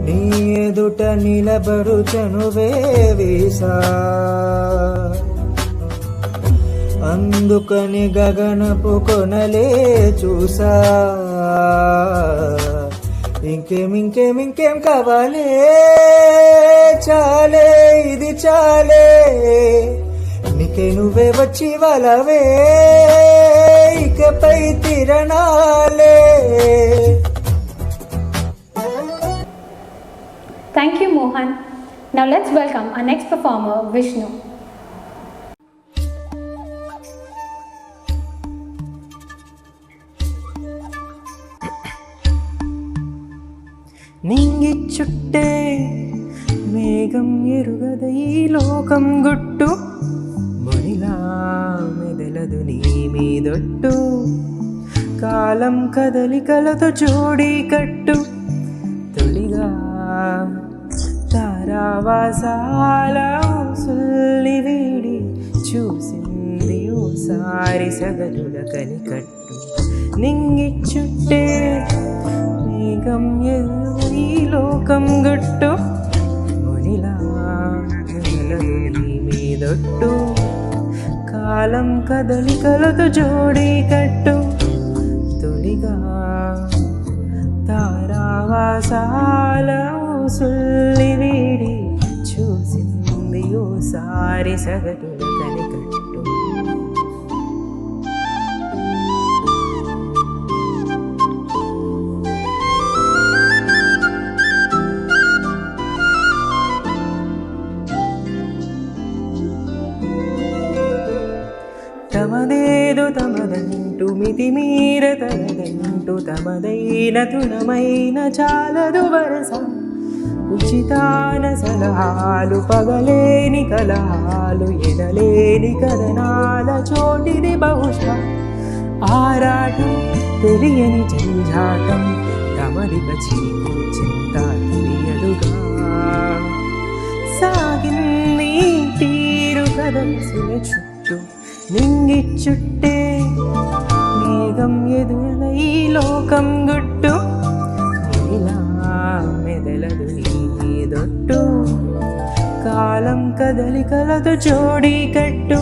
నీ ఎదుట నిలబడు చనువే వీసా అందుకని గగనపు కొనలే చూసా ఇంకేం కావాలే చాలే ఇది చాలే నీకై నువ్వే వచ్చి వాళ్ళవే ఇకపై తిరణాలే. Thank you, Mohan. Now let's welcome our next performer, Vishnu. నింగి చుట్టే మేఘం ఎరుగద ఈ లోకం గుట్టు మునిలా మెదలదు నీ మీదొట్టు కాలం కదలికలతో జోడీ కట్టు తొలిగా తారావాసాల ఊసుల్ని వీడి చూసింది ఓసారి సగటుల కనికట్టు నింగి చుట్టే మేఘం ఎదురు ఈ లోకం గుట్టు మునిలా మెదలదు నీ మీదొట్టు కాలం కదలికలతో జోడీ కట్టు తొలిగా తారావాసాల ఊసుల్ని వీడి చూసింది ఓసారి సగటుల కనికట్టు తమదేదో తమదంటూ మితిమీర తనదంటూ తమదైన తునమైన చాలదు వరస ఉచితాన సలహాలు పగలేని కలహాలు ఎనలేని కథనాల చోటిది బహుశా ఆరాటం తెలియని జంజాటం తమదిక చీకు చింత తెలియదుగా సాగింది తీరు కదలసిన చుట్టూ నింగి చుట్టే మేఘం ఎదుర ఈ లోకం గుట్టు ఇలా మెదలదు నీ మీదొట్టు కాలం కదలికలతో జోడీ కట్టు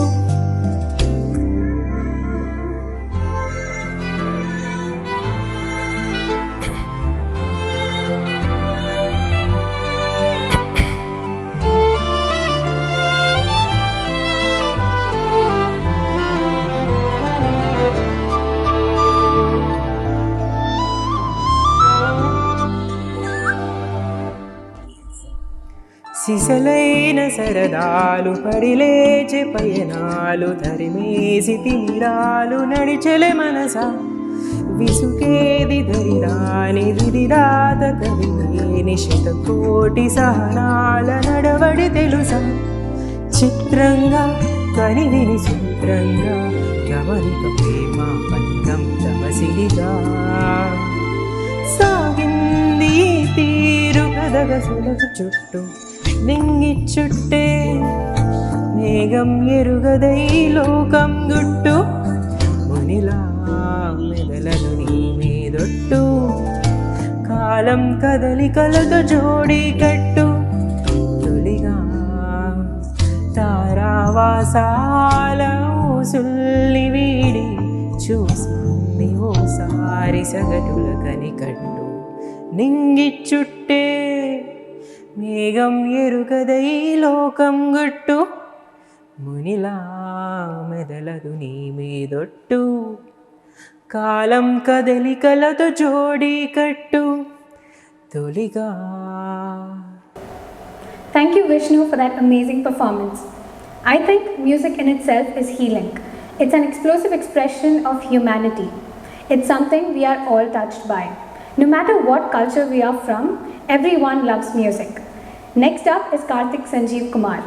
సిసలైన సరదాలు పడిలేచే పయనాలు తరిమేసి తిమిరాలు నడిచెలే మనస విసుకేది ధరిరాని విధిరాత కవిలేని శతకోటి సహనాల నడవడి తెలుసా చిత్రంగా కనివిని సూత్రంగా గమనిక ప్రేమ పంతం తమసిలిగా సాగింది తీరు కదగసులకు చుట్టూ నింగి చుట్టే మేఘం ఎరుగదై లోకం గుట్టు మునిలా మెదలను నీ మీదొట్టు కాలం కదలికలతో జోడీ కట్టు తొలిగా తారావాసాల ఊసుల్ని వీడి చూసింది ఓసారి సగటుల కనికట్టు నింగి చుట్టే మేఘం ఎరుగదై లోకం గుట్టు మునిలా మెదలదు నీ మీదొట్టు కాలం కదలికలతో జోడీ కట్టు తొలిగా. Thank you, Vishnu, for that amazing performance. I think music in itself is healing. It's an explosive expression of humanity. It's something we are all touched by. No matter what culture we are from, everyone loves music. Next up is Karthik Sanjeev Kumar.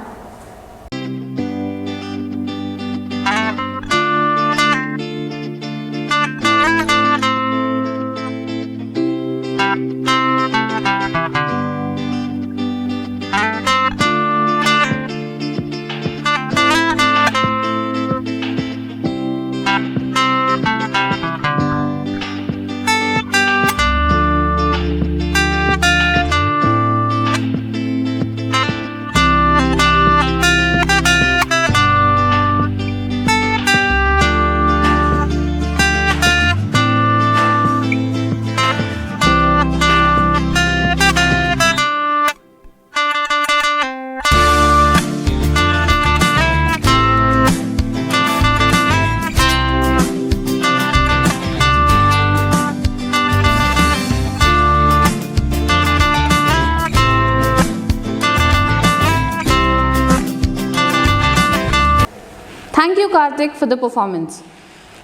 Thank you, Karthik, for the performance.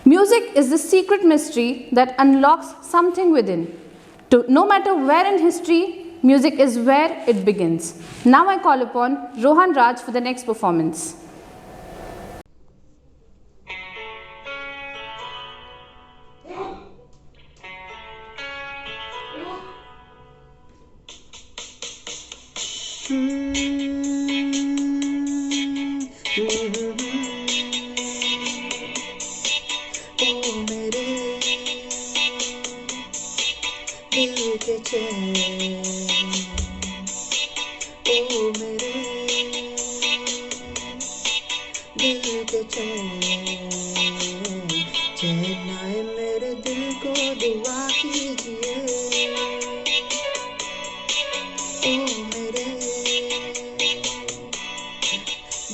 Music is the secret mystery that unlocks something within. No matter where in history, music is where it begins. Now I call upon Rohan Raj for the next performance. मेरे दिल को दुआ कीजिए ओ मेरे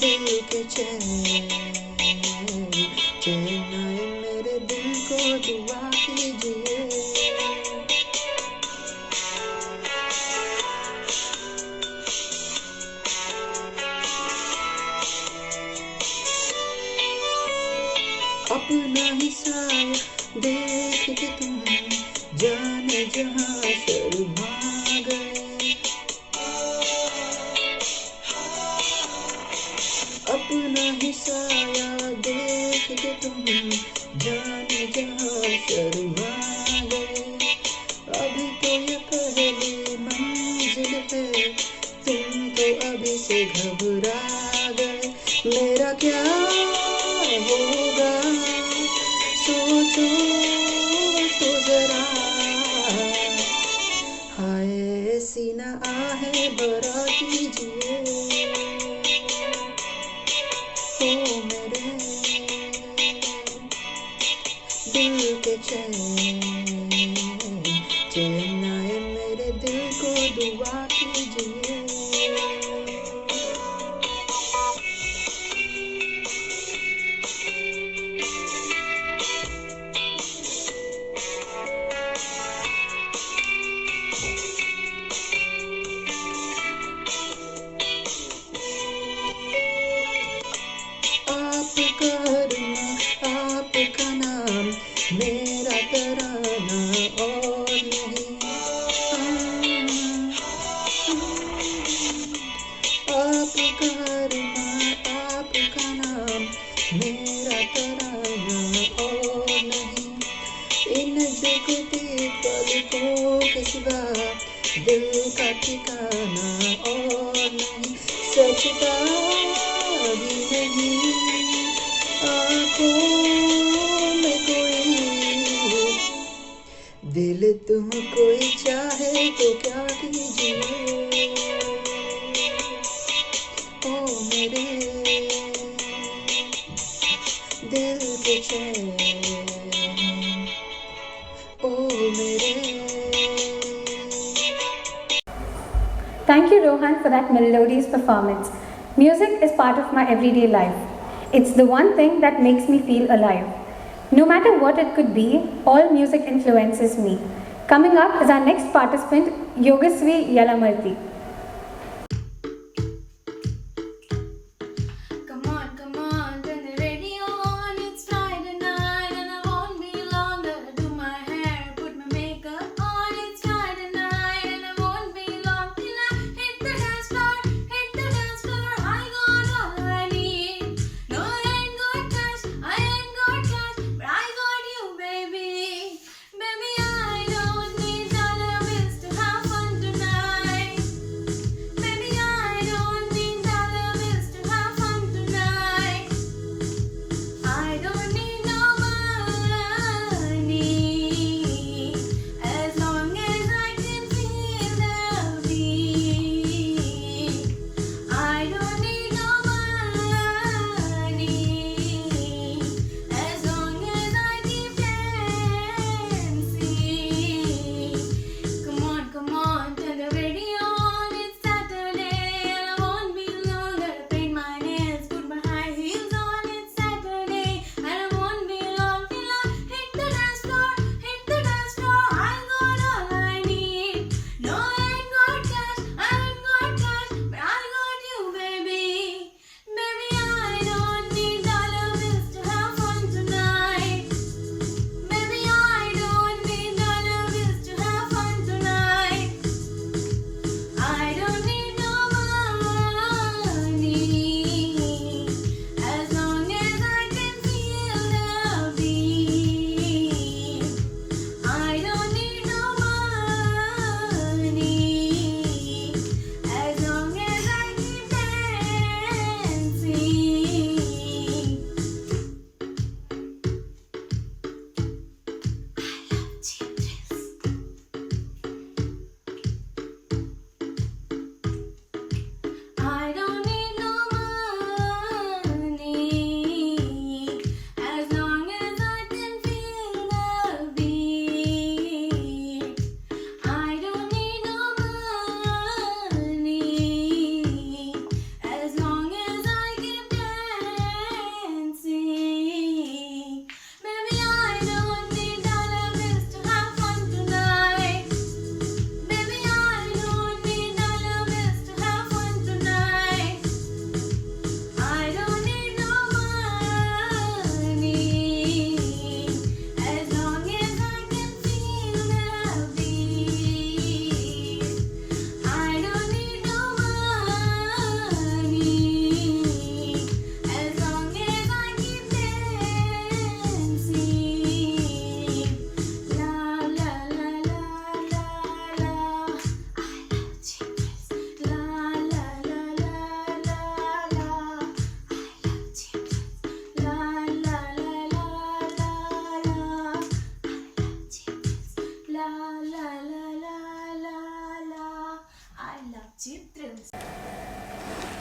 दिल के चैन आए मेरे दिल को दुआ कीजिए अपना ही साया देख के तुम जाने जहाँ शर्मा गए अपना ही साया देख के तुम जाने जहाँ शर्मा गए अभी तो ये पहली मंजिल है तुम तो अभी से घबरा गए मेरा क्या होगा सोचो तो जरा हाय सीना आहे बरा कीजिए ओ मेरे दिल के चैन आए मेरे दिल को दुआ कीजिए आपका नाम मेरा तराना और नहीं आपका नाम मेरा तराना और नहीं इन जुगती पलकों के सिवा दिल का ठिकाना और नहीं सचता भी नहीं आँखों में कोई दिल तुम कोई चाहे तो क्या कीजिए ओ मेरे दिल के चैन ओ मेरे Thank you, Rohan, for that melodious performance. Music is part of my everyday life. It's the one thing that makes me feel alive. No matter what it could be, all music influences me. Coming up is our next participant, Yogasvi Yalamarthi. Come on, turn the radio on. It's Friday night and I won't be long. Gotta do my hair, put my makeup on. It's Friday night and I won't be long till I hit the dance floor. I got all I need. No, I ain't got cash, but I got you, baby. Baby, I don't need dollar bills to have fun tonight.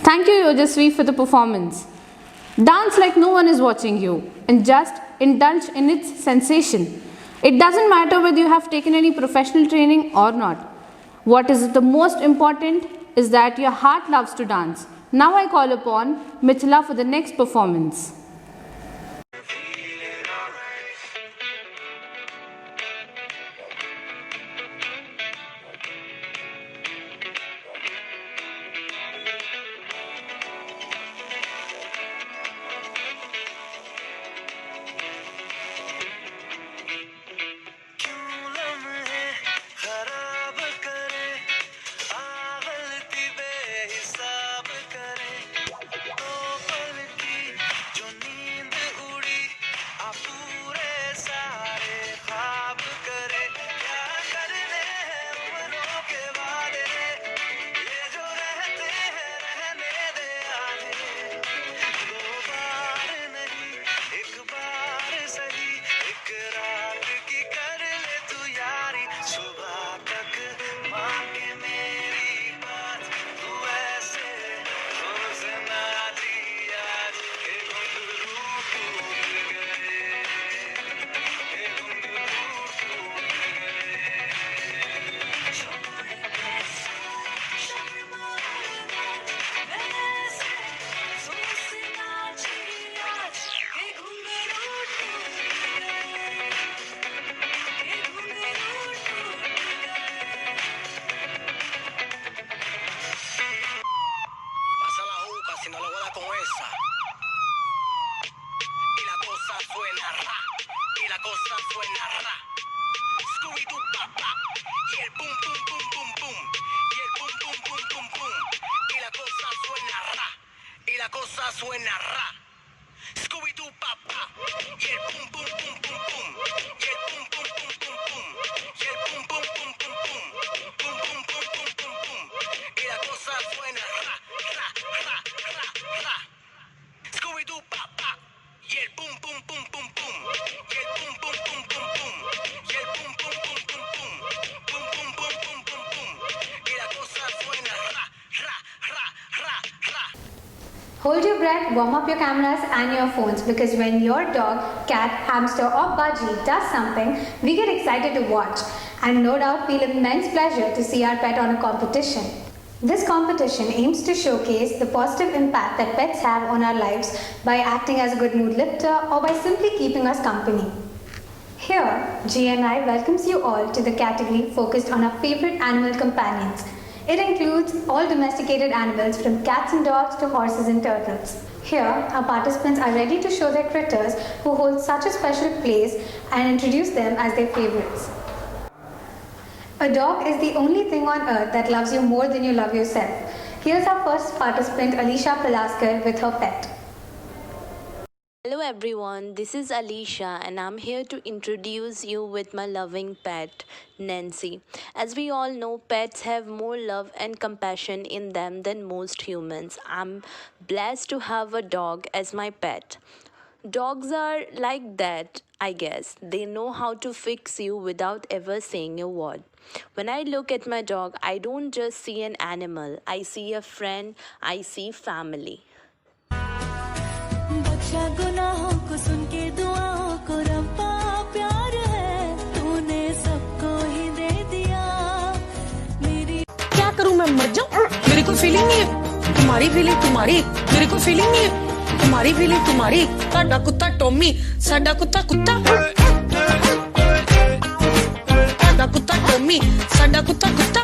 Thank you, Yojasvi, for the performance. Dance like no one is watching you and just indulge in its sensation. It doesn't matter whether you have taken any professional training or not. What is the most important is that your heart loves to dance. Now I call upon Mithila for the next performance. Hold your breath, warm up your cameras and your phones, because when your dog, cat, hamster or budgie does something, we get excited to watch and no doubt feel immense pleasure to see our pet on a competition. This competition aims to showcase the positive impact that pets have on our lives by acting as a good mood lifter or by simply keeping us company. Here, GNI welcomes you all to the category focused on our favorite animal companions. It includes all domesticated animals from cats and dogs to horses and turtles. Here, our participants are ready to show their critters who hold such a special place and introduce them as their favorites. A dog is the only thing on earth that loves you more than you love yourself. Here's our first participant, Alicia Palaskar, with her pet. Hello everyone, this is Alicia and I'm here to introduce you with my loving pet, Nancy. As we all know, pets have more love and compassion in them than most humans. I'm blessed to have a dog as my pet. Dogs are like that, I guess. They know how to fix you without ever saying a word. When I look at my dog, I don't just see an animal. I see a friend, I see family. गुनाहों को सुन के दुआओं को रब्बा प्यार है तूने सबको ही दे दिया मेरी क्या करूं मैं मर जाऊं मेरी कोई फीलिंग नहीं है तुम्हारी फीलिंग तुम्हारी मेरी कोई फीलिंग नहीं है तुम्हारी फीलिंग तुम्हारी साडा कुत्ता टॉमी साडा कुत्ता कुत्ता साडा कुत्ता टॉमी साडा कुत्ता कुत्ता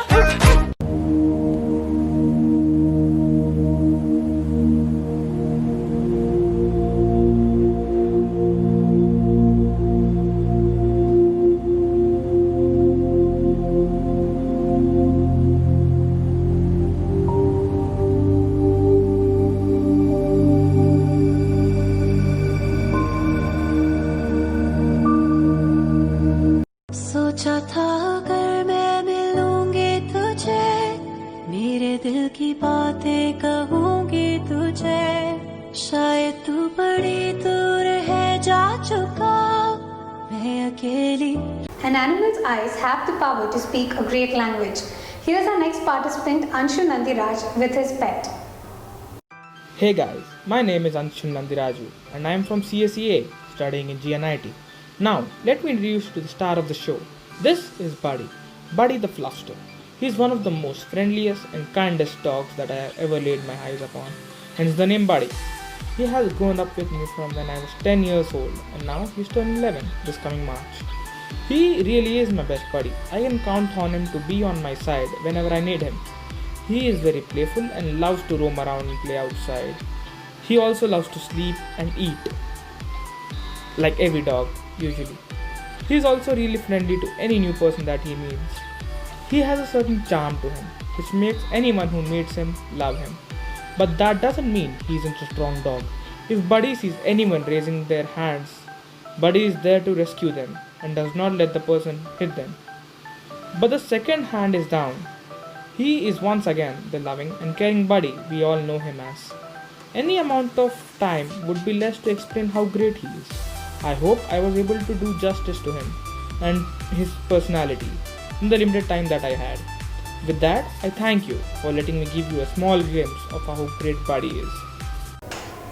सोचा था अगर मैं मिलूंगी तुझे मेरे दिल की बातें कहूंगी तुझे शायद तू बड़ी दूर है जा चुका मैं अकेली. An animal's eyes have the power to speak a great language. Here's our next participant, Anshu Nandiraj, with his pet. Hey guys, my name is Anshul Nandiraju and I am from CSEA studying in GNIT. Now, let me introduce you to the star of the show. This is Buddy, Buddy the Fluffster. He is one of the most friendliest and kindest dogs that I have ever laid my eyes upon, hence the name Buddy. He has grown up with me from when I was 10 years old and now he's turning 11 this coming March. He really is my best buddy. I can count on him to be on my side whenever I need him. He is very playful and loves to roam around and play outside. He also loves to sleep and eat, like every dog, usually. He is also really friendly to any new person that he meets. He has a certain charm to him, which makes anyone who meets him love him. But that doesn't mean he isn't a strong dog. If Buddy sees anyone raising their hands, Buddy is there to rescue them and does not let the person hit them. But the second hand is down. He is once again the loving and caring Buddy we all know him as. Any amount of time would be less to explain how great he is. I hope I was able to do justice to him and his personality in the limited time that I had. With that, I thank you for letting me give you a small glimpse of how great Buddy is.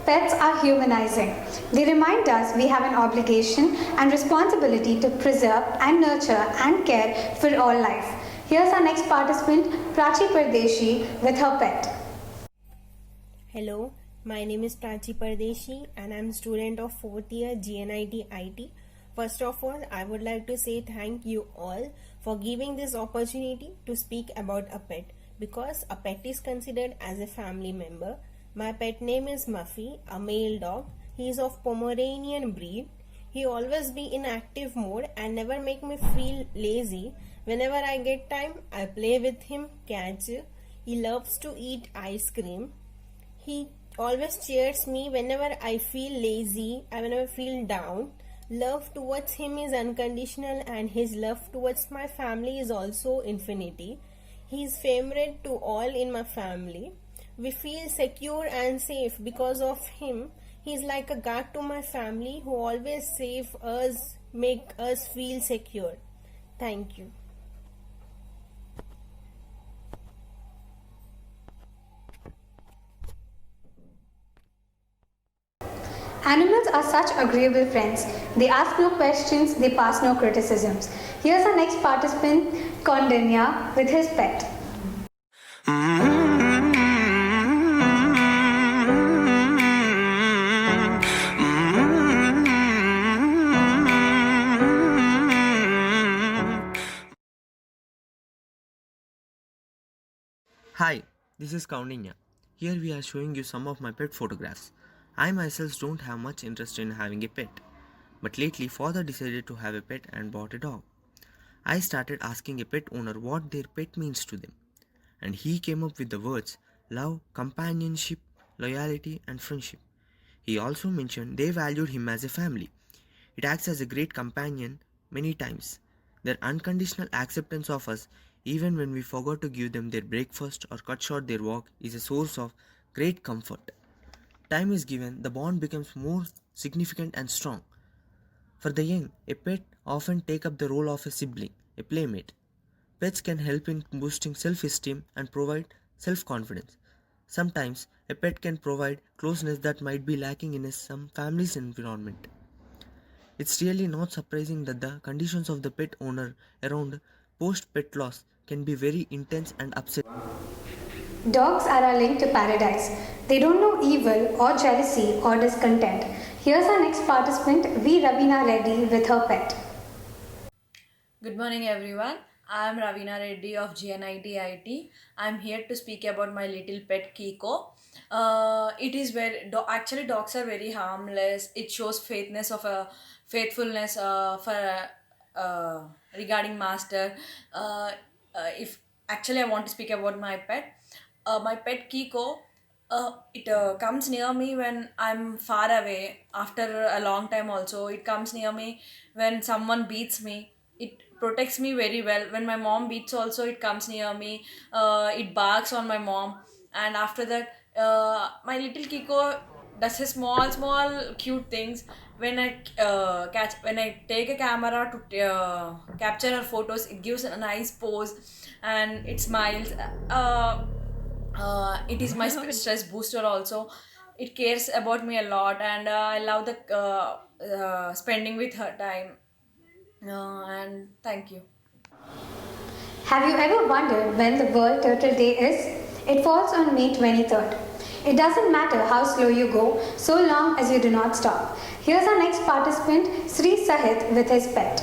Pets are humanizing. They remind us we have an obligation and responsibility to preserve and nurture and care for all life. Here's our next participant, Prachi Pardeshi, with her pet. Hello, my name is Prachi Pardeshi and I'm a student of 4th year GNIT IT. First of all, I would like to say thank you all for giving this opportunity to speak about a pet, because a pet is considered as a family member. My pet name is Muffy, a male dog. He is of Pomeranian breed. He always be in active mode and never make me feel lazy. Whenever I get time, I play with him, catch. He loves to eat ice cream. He always cheers me whenever I feel lazy, I whenever I feel down. Love towards him is unconditional and his love towards my family is also infinity. He is favorite to all in my family. We feel secure and safe because of him. He is like a guard to my family who always save us, make us feel secure. Thank you. Animals are such agreeable friends. They ask no questions, they pass no criticisms. Here's our next participant, Kondanya, with his pet. Hi, this is Kaundinya. Here we are showing you some of my pet photographs. I myself don't have much interest in having a pet, but lately father decided to have a pet and bought a dog. I started asking a pet owner what their pet means to them, and he came up with the words love, companionship, loyalty and friendship. He also mentioned they valued him as a family. It acts as a great companion many times. Their unconditional acceptance of us even when we forgot to give them their breakfast or cut short their walk is a source of great comfort. Time is given, the bond becomes more significant and strong. For the young, a pet often take up the role of a sibling, a playmate. Pets can help in boosting self-esteem and provide self-confidence. Sometimes, a pet can provide closeness that might be lacking in some family's environment. It's really not surprising that the conditions of the pet owner around post-pet loss can be very intense and upsetting. Dogs are our link to paradise. They don't know evil or jealousy or discontent. Here's our next participant, V. Ravina Reddy, with her pet. Good morning everyone. I am Ravina Reddy of GNIT IT. I am here to speak about my little pet Kiko. It is very actually dogs are very harmless. It shows faithfulness for regarding master. If actually I want to speak about my pet. My pet Kiko, it comes near me when I'm far away. After a long time also, it comes near me when someone beats me. It protects me very well. When my mom beats also, it comes near me. It barks on my mom. And after that, my little Kiko does his small cute things. When I take a camera to capture her photos, it gives a nice pose and it smiles. It is my stress booster also. it cares about me a lot, and I love the spending with her time. And thank you. Have you ever wondered when the World Turtle Day is? It falls on May 23rd. It doesn't matter how slow you go, so long as you do not stop. Here's our next participant, Sri Sahit, with his pet.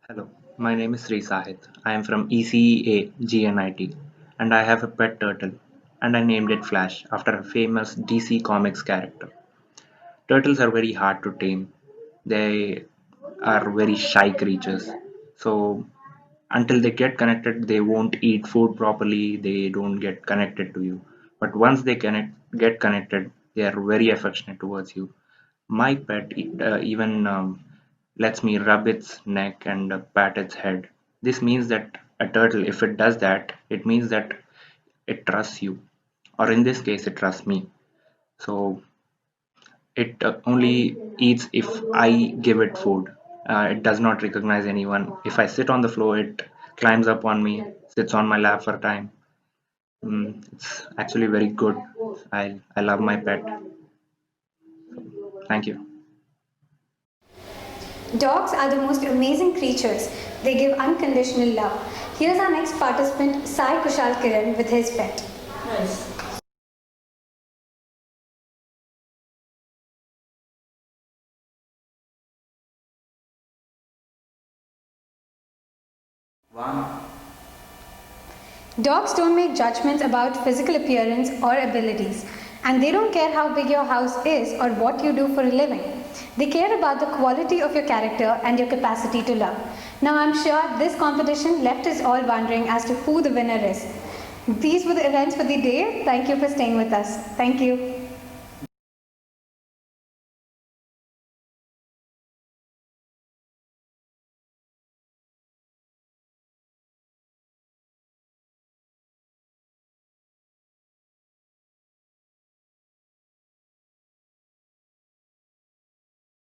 Hello, my name is Sri Sahit. I am from ECEA GNIT and I have a pet turtle and I named it Flash after a famous DC Comics character. Turtles are very hard to tame. They are very shy creatures. So until they get connected, they won't eat food properly, they don't get connected to you. But once they get connected, they are very affectionate towards you. My pet even lets me rub its neck and pat its head. This means that a turtle, if it does that, it means that it trusts you, or in this case, it trusts me. So it only eats if I give it food. It does not recognize anyone. If I sit on the floor, it climbs up on me, sits on my lap for a time. It's actually very good. I love my pet. Thank you. Dogs are the most amazing creatures. They give unconditional love. Here's our next participant, Sai Kushal Kiran, with his pet. Nice. Dogs don't make judgments about physical appearance or abilities, and they don't care how big your house is or what you do for a living. They care about the quality of your character and your capacity to love. Now I'm sure this competition left us all wondering as to who the winner is. These were the events for the day. Thank you for staying with us. Thank you.